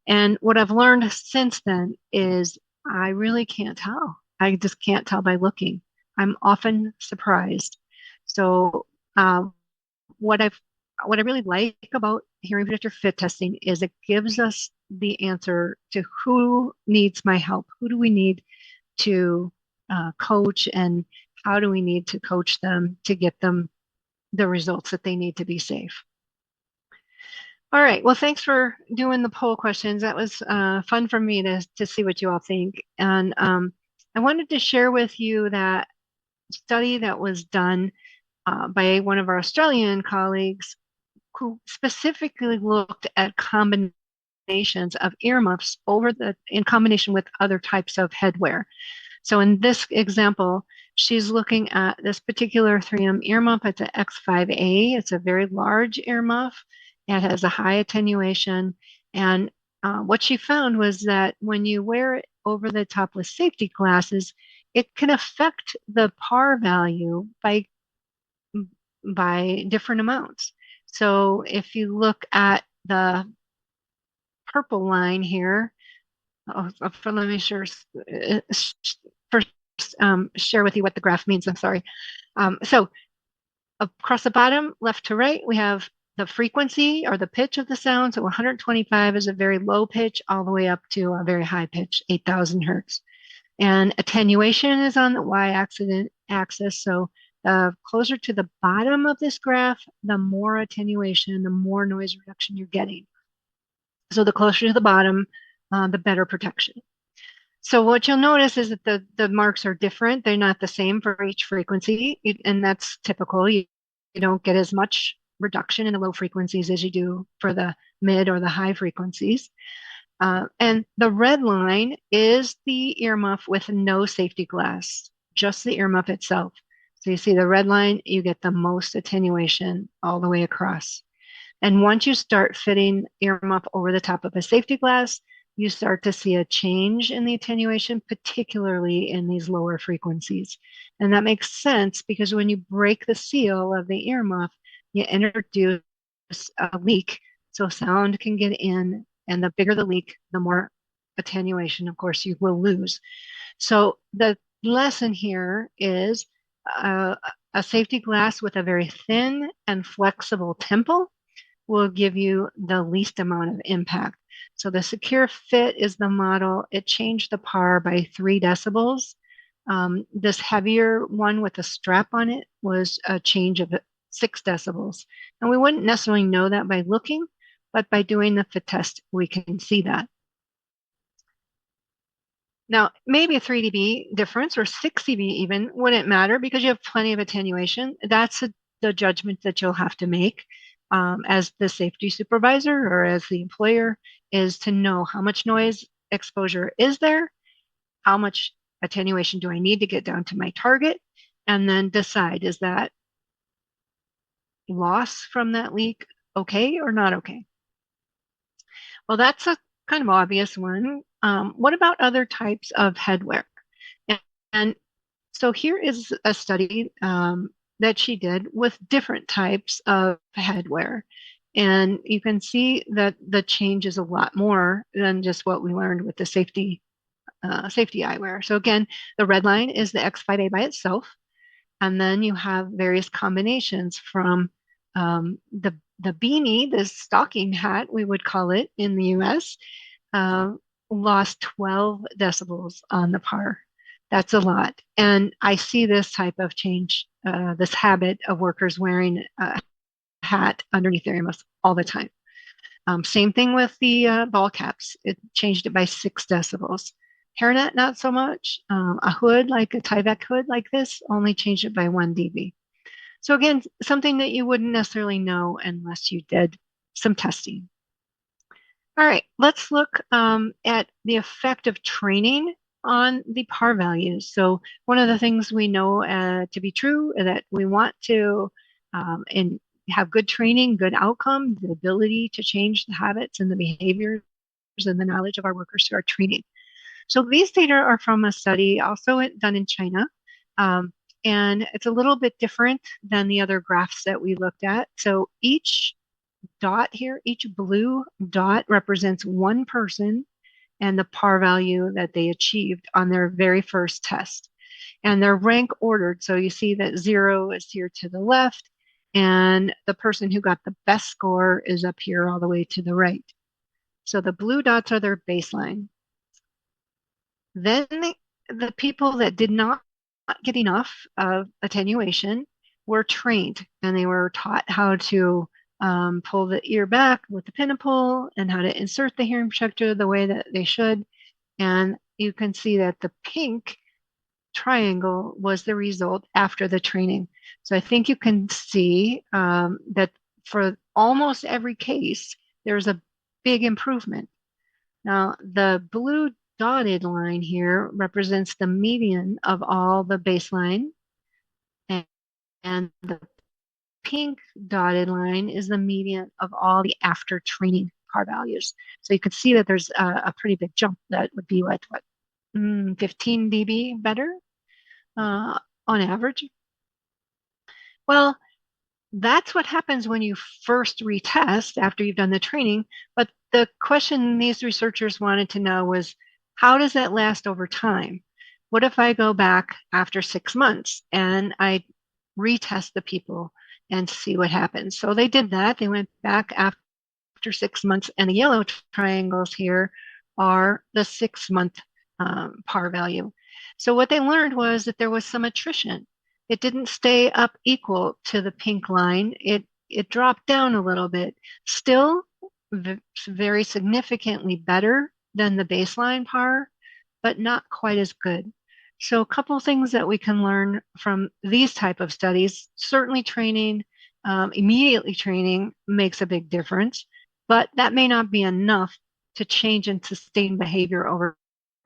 And what I've learned since then is I really can't tell. I just can't tell by looking. I'm often surprised. So what I've what I really like about hearing protector fit testing is it gives us the answer to who needs my help, who do we need to coach, and how do we need to coach them to get them the results that they need to be safe. All right. Well, thanks for doing the poll questions. That was fun for me to see what you all think. And I wanted to share with you that study that was done by one of our Australian colleagues who specifically looked at combinations of earmuffs in combination with other types of headwear. So in this example, she's looking at this particular 3M earmuff. It's an X5A. It's a very large earmuff. It has a high attenuation. And what she found was that when you wear it over the top with safety glasses, it can affect the PAR value by different amounts. So if you look at the purple line here, let me first share with you what the graph means. I'm sorry. So across the bottom, left to right, we have the frequency or the pitch of the sound. So 125 is a very low pitch, all the way up to a very high pitch, 8,000 hertz. And attenuation is on the y-axis. So closer to the bottom of this graph, the more attenuation, the more noise reduction you're getting. So the closer to the bottom, the better protection. So what you'll notice is that the marks are different. They're not the same for each frequency, and that's typical. You don't get as much reduction in the low frequencies as you do for the mid or the high frequencies. And the red line is the earmuff with no safety glass, just the earmuff itself. So you see the red line, you get the most attenuation all the way across. And once you start fitting earmuff over the top of a safety glass, you start to see a change in the attenuation, particularly in these lower frequencies. And that makes sense because when you break the seal of the earmuff, you introduce a leak so sound can get in, and the bigger the leak, the more attenuation, of course, you will lose. So the lesson here is a safety glass with a very thin and flexible temple will give you the least amount of impact. So the Secure Fit is the model. It changed the PAR by 3 decibels. This heavier one with a strap on it was a change of 6 decibels. And we wouldn't necessarily know that by looking, but by doing the fit test, we can see that. Now, maybe a 3 dB difference or 6 dB even wouldn't matter because you have plenty of attenuation. That's the judgment that you'll have to make as the safety supervisor or as the employer, is to know how much noise exposure is there, how much attenuation do I need to get down to my target, and then decide, is that loss from that leak okay or not okay? Well, that's a kind of obvious one. What about other types of headwear? And so here is a study that she did with different types of headwear. And you can see that the change is a lot more than just what we learned with the safety eyewear. So again, the red line is the X5A by itself. And then you have various combinations from the beanie, the stocking hat, we would call it in the US, uh, lost 12 decibels on the par. That's a lot. And I see this type of change, this habit of workers wearing a hat underneath their earmuffs all the time. Same thing with the ball caps. It changed it by 6 decibels. Hairnet, not so much. A hood, like a Tyvek hood like this, only changed it by 1 dB. So again, something that you wouldn't necessarily know unless you did some testing. All right, let's look at the effect of training on the par values. So one of the things we know to be true is that we want to and have good training, good outcome, the ability to change the habits and the behaviors and the knowledge of our workers through our training. So these data are from a study also done in China. Um, and it's a little bit different than the other graphs that we looked at. So each dot here, each blue dot represents one person and the par value that they achieved on their very first test. And they're rank ordered. So you see that 0 is here to the left, and the person who got the best score is up here all the way to the right. So the blue dots are their baseline. Then the people that did not get enough of attenuation were trained, and they were taught how to pull the ear back with the pinnacle and how to insert the hearing protector the way that they should. And you can see that the pink triangle was the result after the training. So I think you can see that for almost every case, there's a big improvement. Now, the blue dotted line here represents the median of all the baseline, and, and the pink dotted line is the median of all the after training par values. So you can see that there's a pretty big jump that would be like, what, 15 dB better on average. Well, that's what happens when you first retest after you've done the training. But the question these researchers wanted to know was, how does that last over time? What if I go back after 6 months and I retest the people and see what happens? So they did that. They went back after 6 months, and the yellow triangles here are the 6 month par value. So what they learned was that there was some attrition. It didn't stay up equal to the pink line. It dropped down a little bit. Still very significantly better than the baseline par, but not quite as good. So a couple things that we can learn from these type of studies. Certainly training, immediately training makes a big difference, but that may not be enough to change and sustain behavior over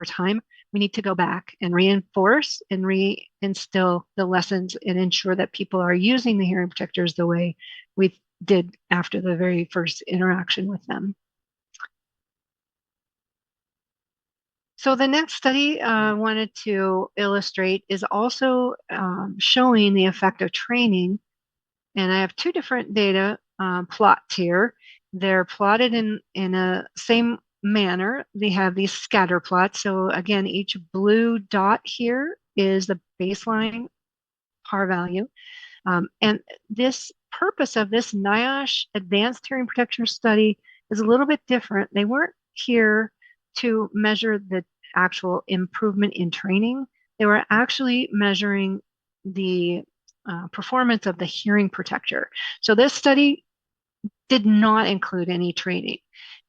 time. We need to go back and reinforce and reinstill the lessons and ensure that people are using the hearing protectors the way we did after the very first interaction with them. So the next study I wanted to illustrate is also showing the effect of training. And I have two different data plots here. They're plotted in a same manner. They have these scatter plots. So again, each blue dot here is the baseline par value. And this purpose of this NIOSH advanced hearing protection study is a little bit different. They weren't here to measure the actual improvement in training. They were actually measuring the performance of the hearing protector. So this study did not include any training.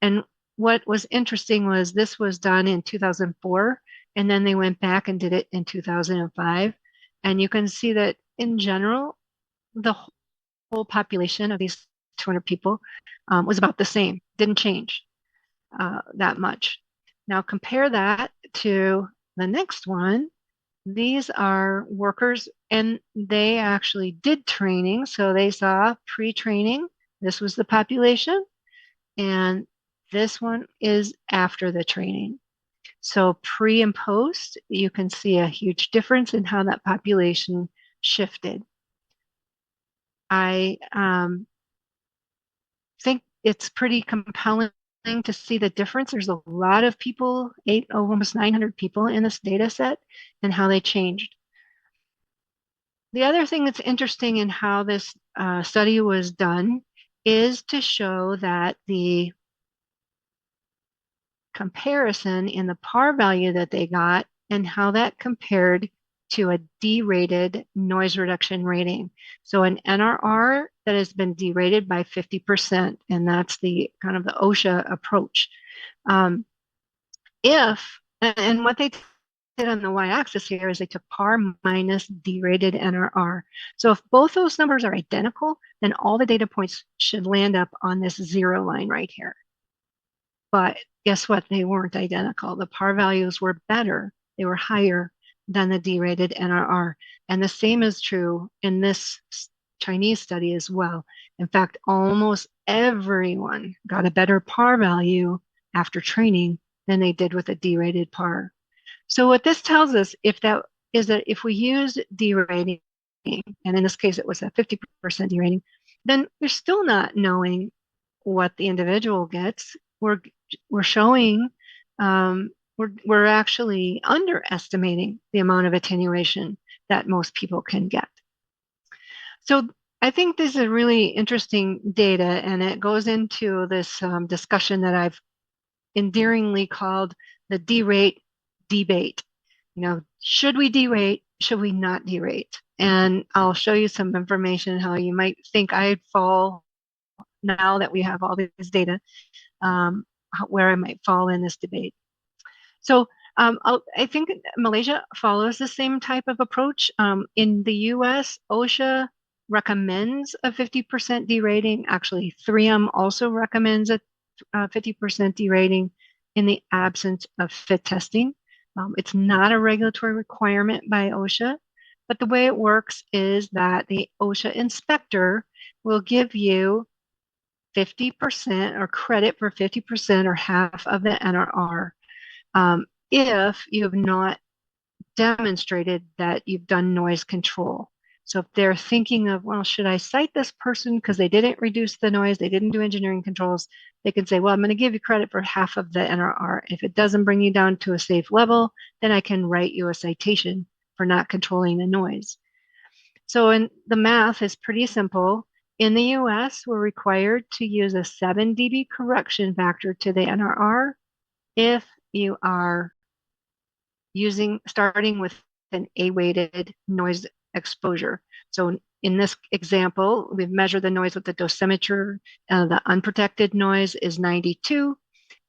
And what was interesting was this was done in 2004, and then they went back and did it in 2005. And you can see that in general, the whole population of these 200 people was about the same, didn't change that much. Now compare that to the next one. These are workers, and they actually did training. So they saw pre-training. This was the population, and this one is after the training. So pre and post, you can see a huge difference in how that population shifted. I think it's pretty compelling to see the difference. There's a lot of people, almost 900 people in this data set, and how they changed. The other thing that's interesting in how this study was done is to show that the comparison in the par value that they got and how that compared to a derated noise reduction rating. So an NRR that has been derated by 50%, and that's the kind of the OSHA approach. And what they did on the y-axis here is they took par minus derated NRR. So if both those numbers are identical, then all the data points should land up on this zero line right here. But guess what? They weren't identical. The par values were better. They were higher than the derated NRR. And the same is true in this Chinese study as well. In fact, almost everyone got a better par value after training than they did with a derated par. So what this tells us is that if we use derating, and in this case it was a 50% derating, then we're still not knowing what the individual gets. We're showing we're actually underestimating the amount of attenuation that most people can get. So I think this is really interesting data, and it goes into this discussion that I've endearingly called the derate debate. You know, should we derate? Should we not derate? And I'll show you some information how you might think I'd fall now that we have all this data, where I might fall in this debate. So I think Malaysia follows the same type of approach. In the US, OSHA recommends a 50% derating. Actually, 3M also recommends a 50% derating in the absence of fit testing. It's not a regulatory requirement by OSHA, but the way it works is that the OSHA inspector will give you 50% or credit for 50% or half of the NRR if you have not demonstrated that you've done noise control. So if they're thinking of, well, should I cite this person because they didn't reduce the noise, they didn't do engineering controls, they can say, well, I'm going to give you credit for half of the NRR. If it doesn't bring you down to a safe level, then I can write you a citation for not controlling the noise. So the math is pretty simple. In the US, we're required to use a 7 dB correction factor to the NRR if you are starting with an A-weighted noise exposure. So in this example, we've measured the noise with the dosimeter. The unprotected noise is 92.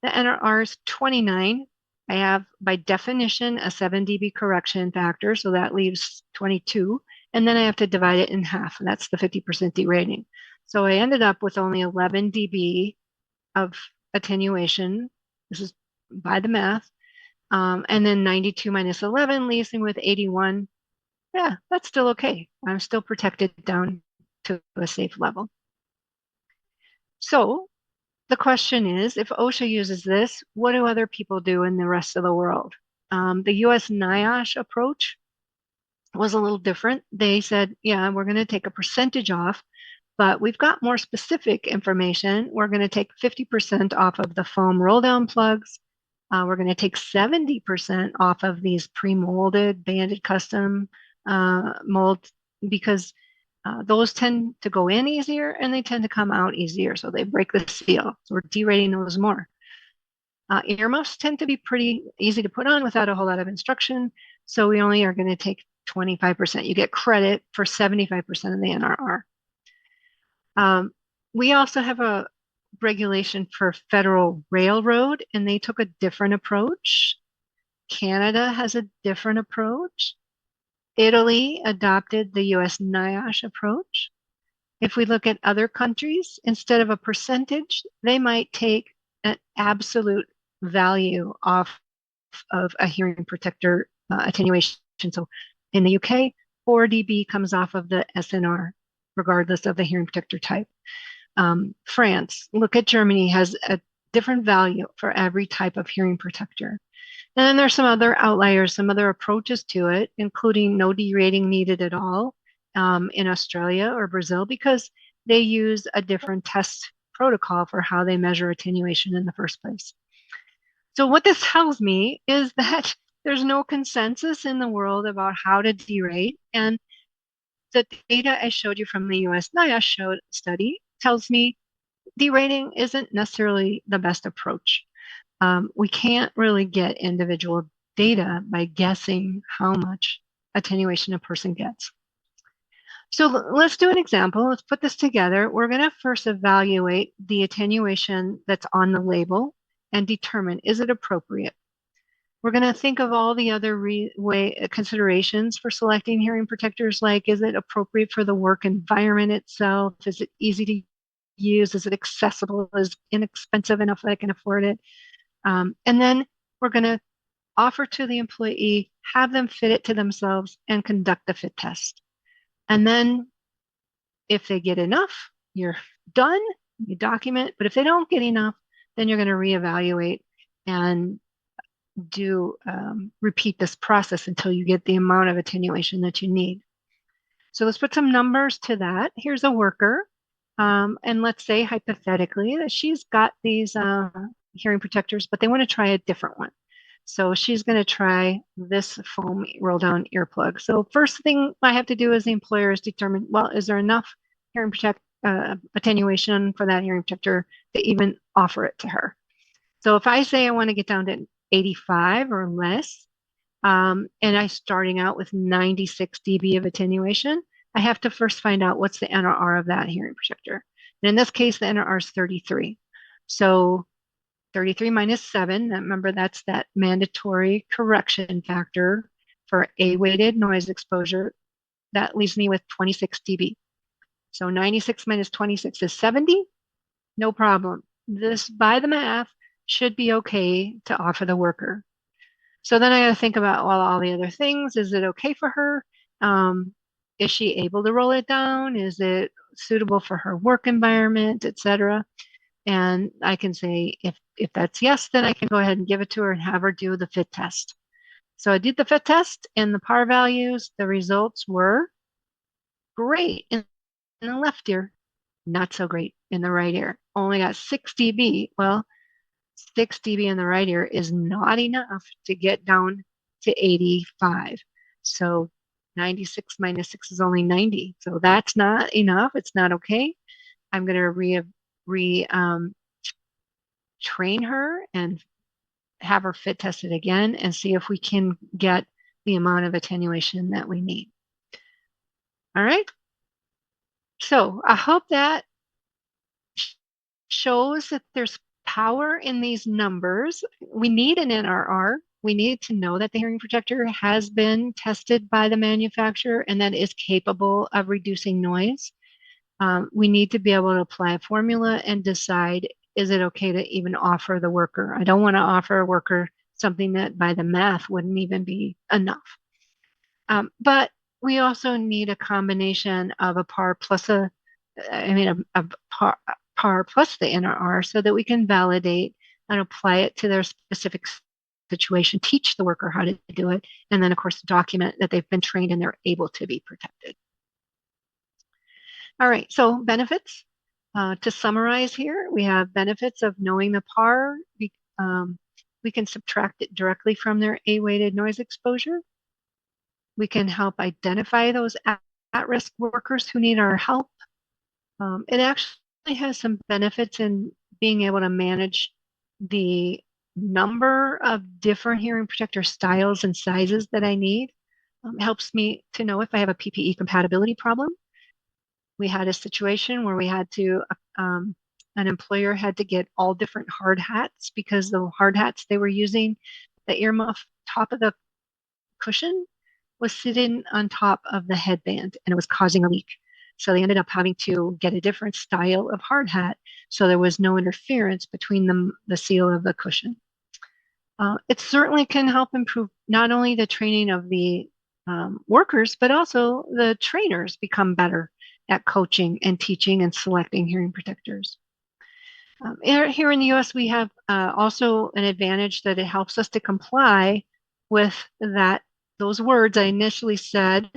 The NRR is 29. I have, by definition, a 7 dB correction factor, so that leaves 22. And then I have to divide it in half, and that's the 50% derating. So I ended up with only 11 dB of attenuation. This is by the math. And then 92 minus 11 leaves me with 81. Yeah, that's still okay. I'm still protected down to a safe level. So the question is, if OSHA uses this, what do other people do in the rest of the world? The US NIOSH approach was a little different. They said, yeah, we're going to take a percentage off, but we've got more specific information. We're going to take 50% off of the foam roll down plugs. We're going to take 70% off of these pre-molded, banded custom molds because those tend to go in easier and they tend to come out easier. So they break the seal. So we're derating those more. Earmuffs tend to be pretty easy to put on without a whole lot of instruction. So we only are going to take 25%. You get credit for 75% of the NRR. We also have a regulation for Federal Railroad, and they took a different approach. Canada has a different approach. Italy adopted the US NIOSH approach. If we look at other countries, instead of a percentage, they might take an absolute value off of a hearing protector attenuation. So in the UK, 4 dB comes off of the SNR, regardless of the hearing protector type. France, look at Germany, has a different value for every type of hearing protector. And then there's some other outliers, some other approaches to it, including no derating needed at all in Australia or Brazil, because they use a different test protocol for how they measure attenuation in the first place. So what this tells me is that there's no consensus in the world about how to derate. And the data I showed you from the US NIOSH study tells me derating isn't necessarily the best approach. We can't really get individual data by guessing how much attenuation a person gets. So let's do an example. Let's put this together. We're going to first evaluate the attenuation that's on the label and determine, is it appropriate? We're going to think of all the other considerations for selecting hearing protectors, like is it appropriate for the work environment itself? Is it easy to use? Is it accessible? Is it inexpensive enough that I can afford it? And then we're going to offer to the employee, have them fit it to themselves and conduct the fit test. And then if they get enough, you're done, you document. But if they don't get enough, then you're going to reevaluate and repeat this process until you get the amount of attenuation that you need. So let's put some numbers to that. Here's a worker. And let's say hypothetically that she's got these hearing protectors, but they want to try a different one. So she's going to try this foam roll down earplug. So first thing I have to do as the employer is determine, well, is there enough hearing attenuation for that hearing protector to even offer it to her? So if I say I want to get down to 85 or less, and I'm starting out with 96 dB of attenuation, I have to first find out what's the NRR of that hearing protector. And in this case, the NRR is 33. So 33 minus 7, remember that's that mandatory correction factor for A-weighted noise exposure. That leaves me with 26 dB. So 96 minus 26 is 70. No problem. This, by the math, should be okay to offer the worker. So then I got to think about, well, all the other things. Is it okay for her? Is she able to roll it down? Is it suitable for her work environment, etc.? And I can say, if that's yes, then I can go ahead and give it to her and have her do the fit test. So I did the fit test and the PAR values, the results were great in the left ear, not so great in the right ear. Only got 6 dB. Well, 6 dB in the right ear is not enough to get down to 85. So 96 minus 6 is only 90. So that's not enough. It's not okay. I'm going to train her and have her fit tested again and see if we can get the amount of attenuation that we need. All right. So I hope that shows that there's power in these numbers. We need an NRR. We need to know that the hearing protector has been tested by the manufacturer and that is capable of reducing noise. We need to be able to apply a formula and decide, is it okay to even offer the worker? I don't want to offer a worker something that by the math wouldn't even be enough. But we also need a combination of a PAR plus a PAR plus the NRR so that we can validate and apply it to their specific situation, teach the worker how to do it, and then of course document that they've been trained and they're able to be protected. All right, so benefits. To summarize here, we have benefits of knowing the PAR. We can subtract it directly from their A-weighted noise exposure. We can help identify those at-risk workers who need our help. It actually has some benefits in being able to manage the number of different hearing protector styles and sizes that I need. It helps me to know if I have a PPE compatibility problem. We had a situation where we had to, an employer had to get all different hard hats because the hard hats they were using, the earmuff top of the cushion was sitting on top of the headband and it was causing a leak. So they ended up having to get a different style of hard hat so there was no interference between the seal of the cushion. It certainly can help improve not only the training of the workers, but also the trainers become better at coaching and teaching and selecting hearing protectors. Here in the US, we have also an advantage that it helps us to comply with those words I initially said,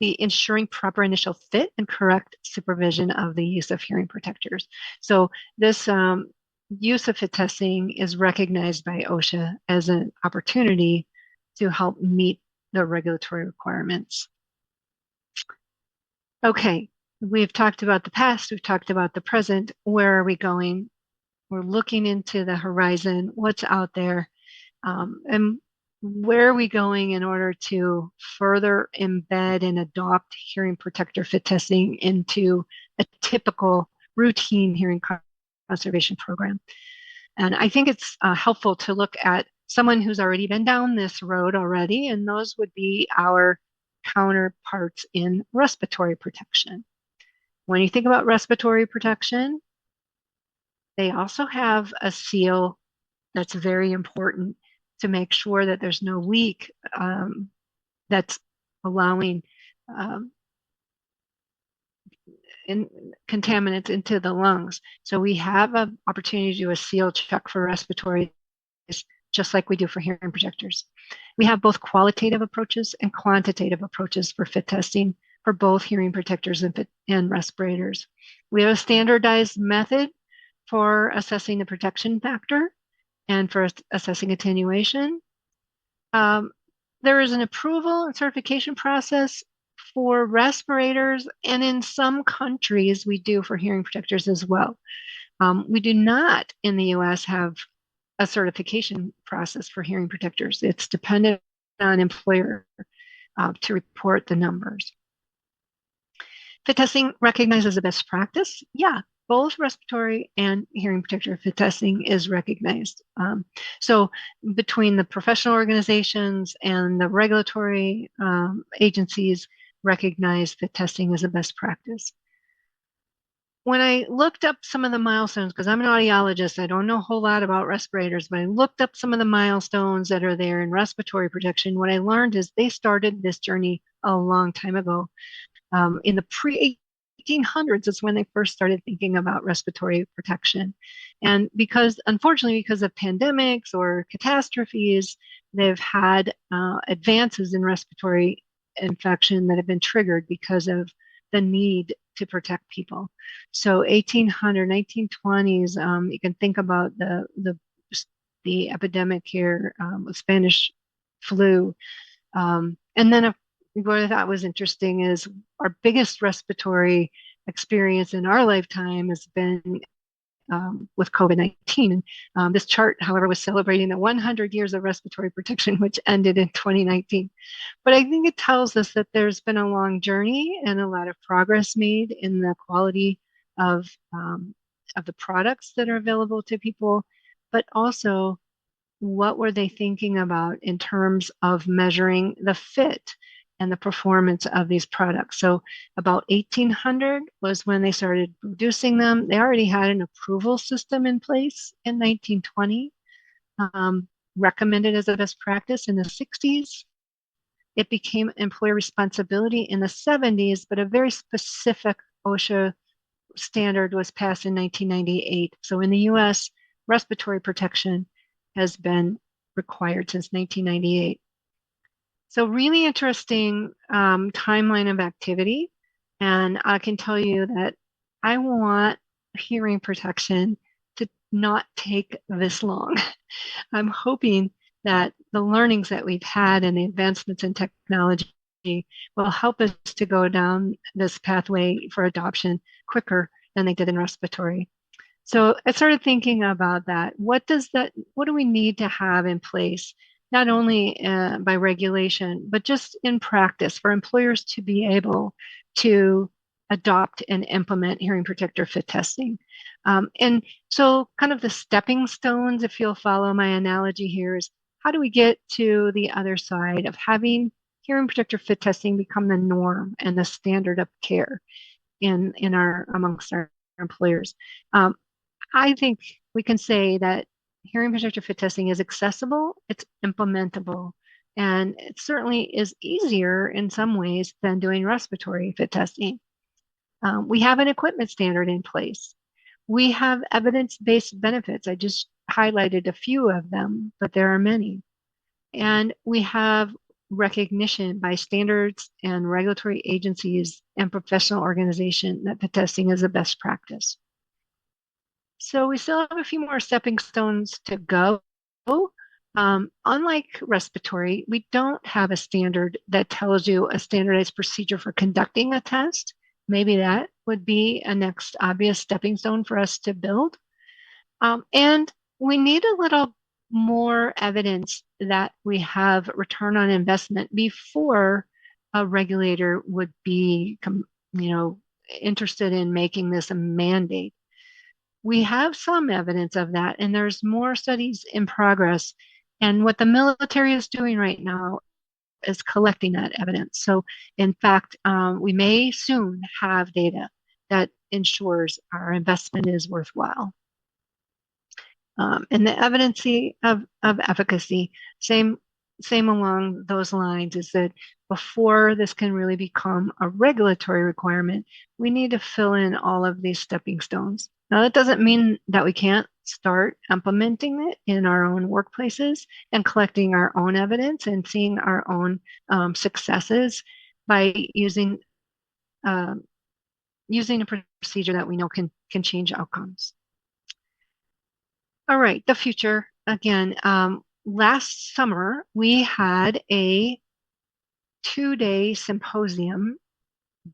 the ensuring proper initial fit and correct supervision of the use of hearing protectors. So this use of fit testing is recognized by OSHA as an opportunity to help meet the regulatory requirements. Okay, we've talked about the past, we've talked about the present. Where are we going? We're looking into the horizon, what's out there, and where are we going in order to further embed and adopt hearing protector fit testing into a typical routine hearing conservation program. And I think it's helpful to look at someone who's already been down this road already, and those would be our counterparts in respiratory protection. When you think about respiratory protection, they also have a seal that's very important to make sure that there's no leak that's allowing um, in, contaminants into the lungs. So we have an opportunity to do a seal check for respiratory, just like we do for hearing projectors. We have both qualitative approaches and quantitative approaches for fit testing for both hearing protectors and respirators. We have a standardized method for assessing the protection factor and for assessing attenuation. Um, there is an approval and certification process for respirators, and in some countries, we do for hearing protectors as well. We do not in the US have a certification process for hearing protectors. It's dependent on employer to report the numbers. Fit testing recognized as a best practice? Yeah, both respiratory and hearing protector fit testing is recognized. So between the professional organizations and the regulatory agencies recognize fit testing as a best practice. When I looked up some of the milestones, because I'm an audiologist, I don't know a whole lot about respirators, but I looked up some of the milestones that are there in respiratory protection. What I learned is they started this journey a long time ago. In the pre-1800s is when they first started thinking about respiratory protection. And unfortunately, because of pandemics or catastrophes, they've had advances in respiratory infection that have been triggered because of the need to protect people. So 1800, 1920s, you can think about the epidemic here with Spanish flu. And then what I thought was interesting is our biggest respiratory experience in our lifetime has been with COVID-19. This chart, however, was celebrating the 100 years of respiratory protection, which ended in 2019. But I think it tells us that there's been a long journey and a lot of progress made in the quality of the products that are available to people, but also what were they thinking about in terms of measuring the fit and the performance of these products. So about 1800 was when they started producing them. They already had an approval system in place in 1920, recommended as a best practice in the 60s. It became employer responsibility in the 70s, but a very specific OSHA standard was passed in 1998. So in the US, respiratory protection has been required since 1998. So really interesting timeline of activity. And I can tell you that I want hearing protection to not take this long. I'm hoping that the learnings that we've had and the advancements in technology will help us to go down this pathway for adoption quicker than they did in respiratory. So I started thinking about that. What do we need to have in place, not only by regulation, but just in practice for employers to be able to adopt and implement hearing protector fit testing? And so kind of the stepping stones, if you'll follow my analogy here, is how do we get to the other side of having hearing protector fit testing become the norm and the standard of care amongst our employers? I think we can say that hearing protector fit testing is accessible, it's implementable, and it certainly is easier in some ways than doing respiratory fit testing. We have an equipment standard in place. We have evidence-based benefits. I just highlighted a few of them, but there are many. And we have recognition by standards and regulatory agencies and professional organization that fit testing is a best practice. So we still have a few more stepping stones to go. Unlike respiratory, we don't have a standard that tells you a standardized procedure for conducting a test. maybe that would be a next obvious stepping stone for us to build. And we need a little more evidence that we have return on investment before a regulator would be, interested in making this a mandate. We have some evidence of that, and there's more studies in progress. And what the military is doing right now is collecting that evidence. So, in fact, we may soon have data that ensures our investment is worthwhile. And the evidence of efficacy, same along those lines, is that before this can really become a regulatory requirement, we need to fill in all of these stepping stones. Now, that doesn't mean that we can't start implementing it in our own workplaces and collecting our own evidence and seeing our own successes by using a procedure that we know can change outcomes. All right, the future again. Last summer, we had a 2-day symposium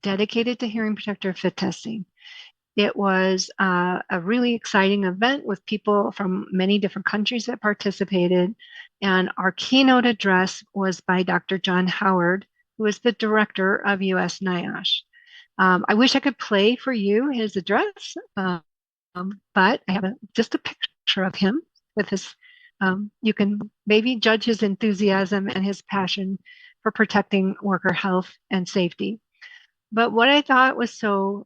dedicated to hearing protector fit testing. It was a really exciting event with people from many different countries that participated. And our keynote address was by Dr. John Howard, who is the director of US NIOSH. I wish I could play for you his address, but I have just a picture of him with his, you can maybe judge his enthusiasm and his passion for protecting worker health and safety. But what I thought was so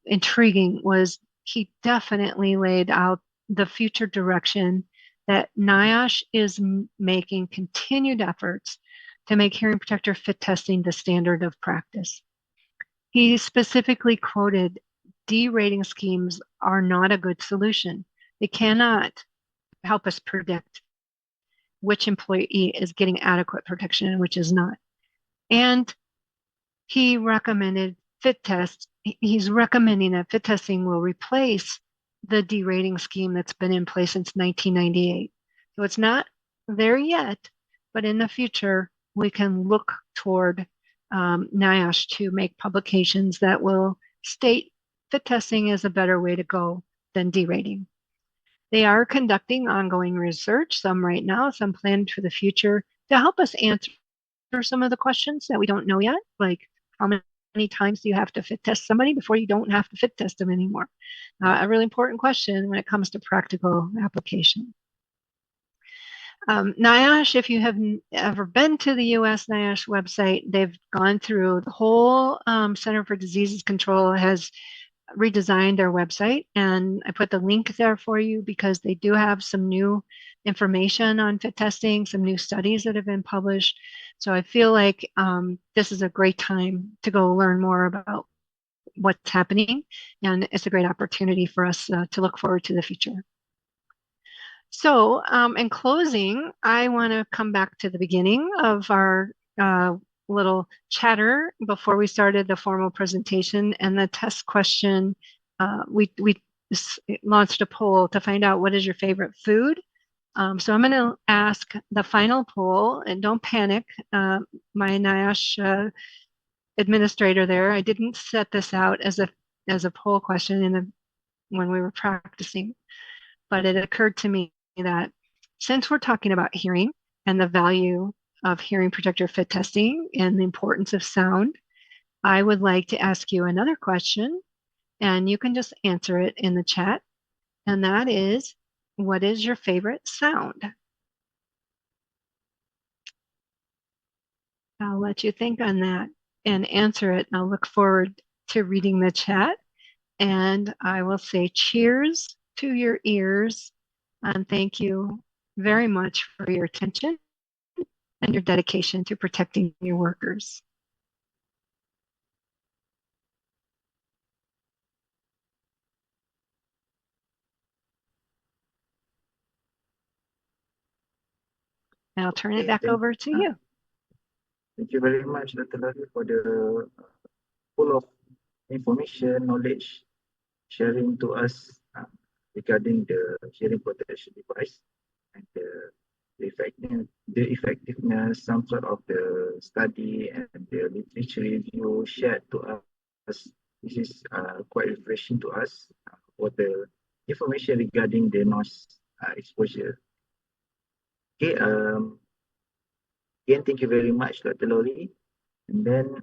intriguing was he definitely laid out the future direction that NIOSH is making continued efforts to make hearing protector fit testing the standard of practice. He specifically quoted, "D-rating schemes are not a good solution. They cannot help us predict which employee is getting adequate protection and which is not." And he recommended fit tests. He's recommending that fit testing will replace the D-rating scheme that's been in place since 1998. So it's not there yet, but in the future, we can look toward NIOSH to make publications that will state fit testing is a better way to go than D-rating. They are conducting ongoing research, some right now, some planned for the future, to help us answer some of the questions that we don't know yet, like how many times do you have to fit test somebody before you don't have to fit test them anymore? A really important question when it comes to practical application. NIOSH, if you have ever been to the US NIOSH website, they've gone through the whole Center for Disease Control has redesigned their website, and I put the link there for you because they do have some new information on fit testing, some new studies that have been published. So I feel like this is a great time to go learn more about what's happening, and it's a great opportunity for us to look forward to the future. So in closing, I want to come back to the beginning of our little chatter before we started the formal presentation and the test question. We launched a poll to find out what is your favorite food. So I'm going to ask the final poll, and don't panic. My NIOSH administrator there, I didn't set this out as a poll question when we were practicing, but it occurred to me that since we're talking about hearing and the value of hearing protector fit testing and the importance of sound, I would like to ask you another question, and you can just answer it in the chat. And that is, what is your favorite sound? I'll let you think on that and answer it. And I'll look forward to reading the chat. And I will say cheers to your ears. And thank you very much for your attention and your dedication to protecting your workers. And I'll turn it back over to you. Thank you very much, Dr. Lali, for the full of information, knowledge sharing to us regarding the hearing protection device and the effectiveness, some sort of the study and the literature review shared to this is quite refreshing to us for the information regarding the noise exposure. Okay, again, thank you very much, Dr. Lori. And then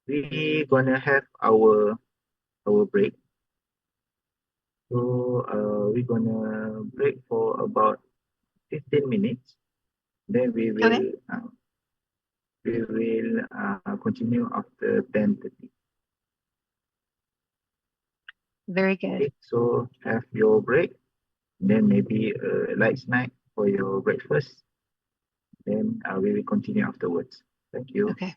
we gonna have our break. So we're gonna break for about 15 minutes. Then Okay, we will continue after 10:30. very good. Okay, so have your break, then maybe a light snack for your breakfast. Then we will continue afterwards. Thank you. Okay.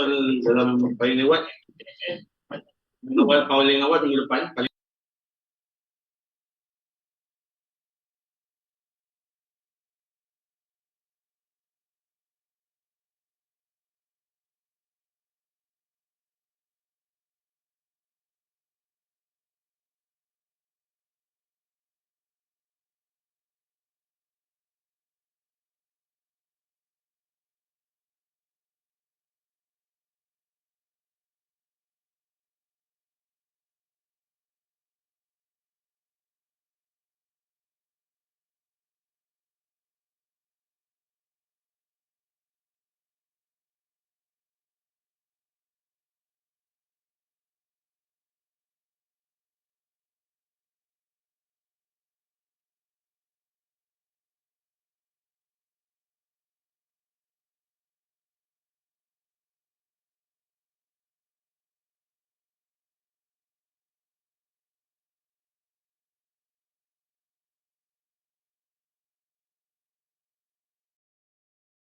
Dalam paling lewat, awal paling awal minggu depan.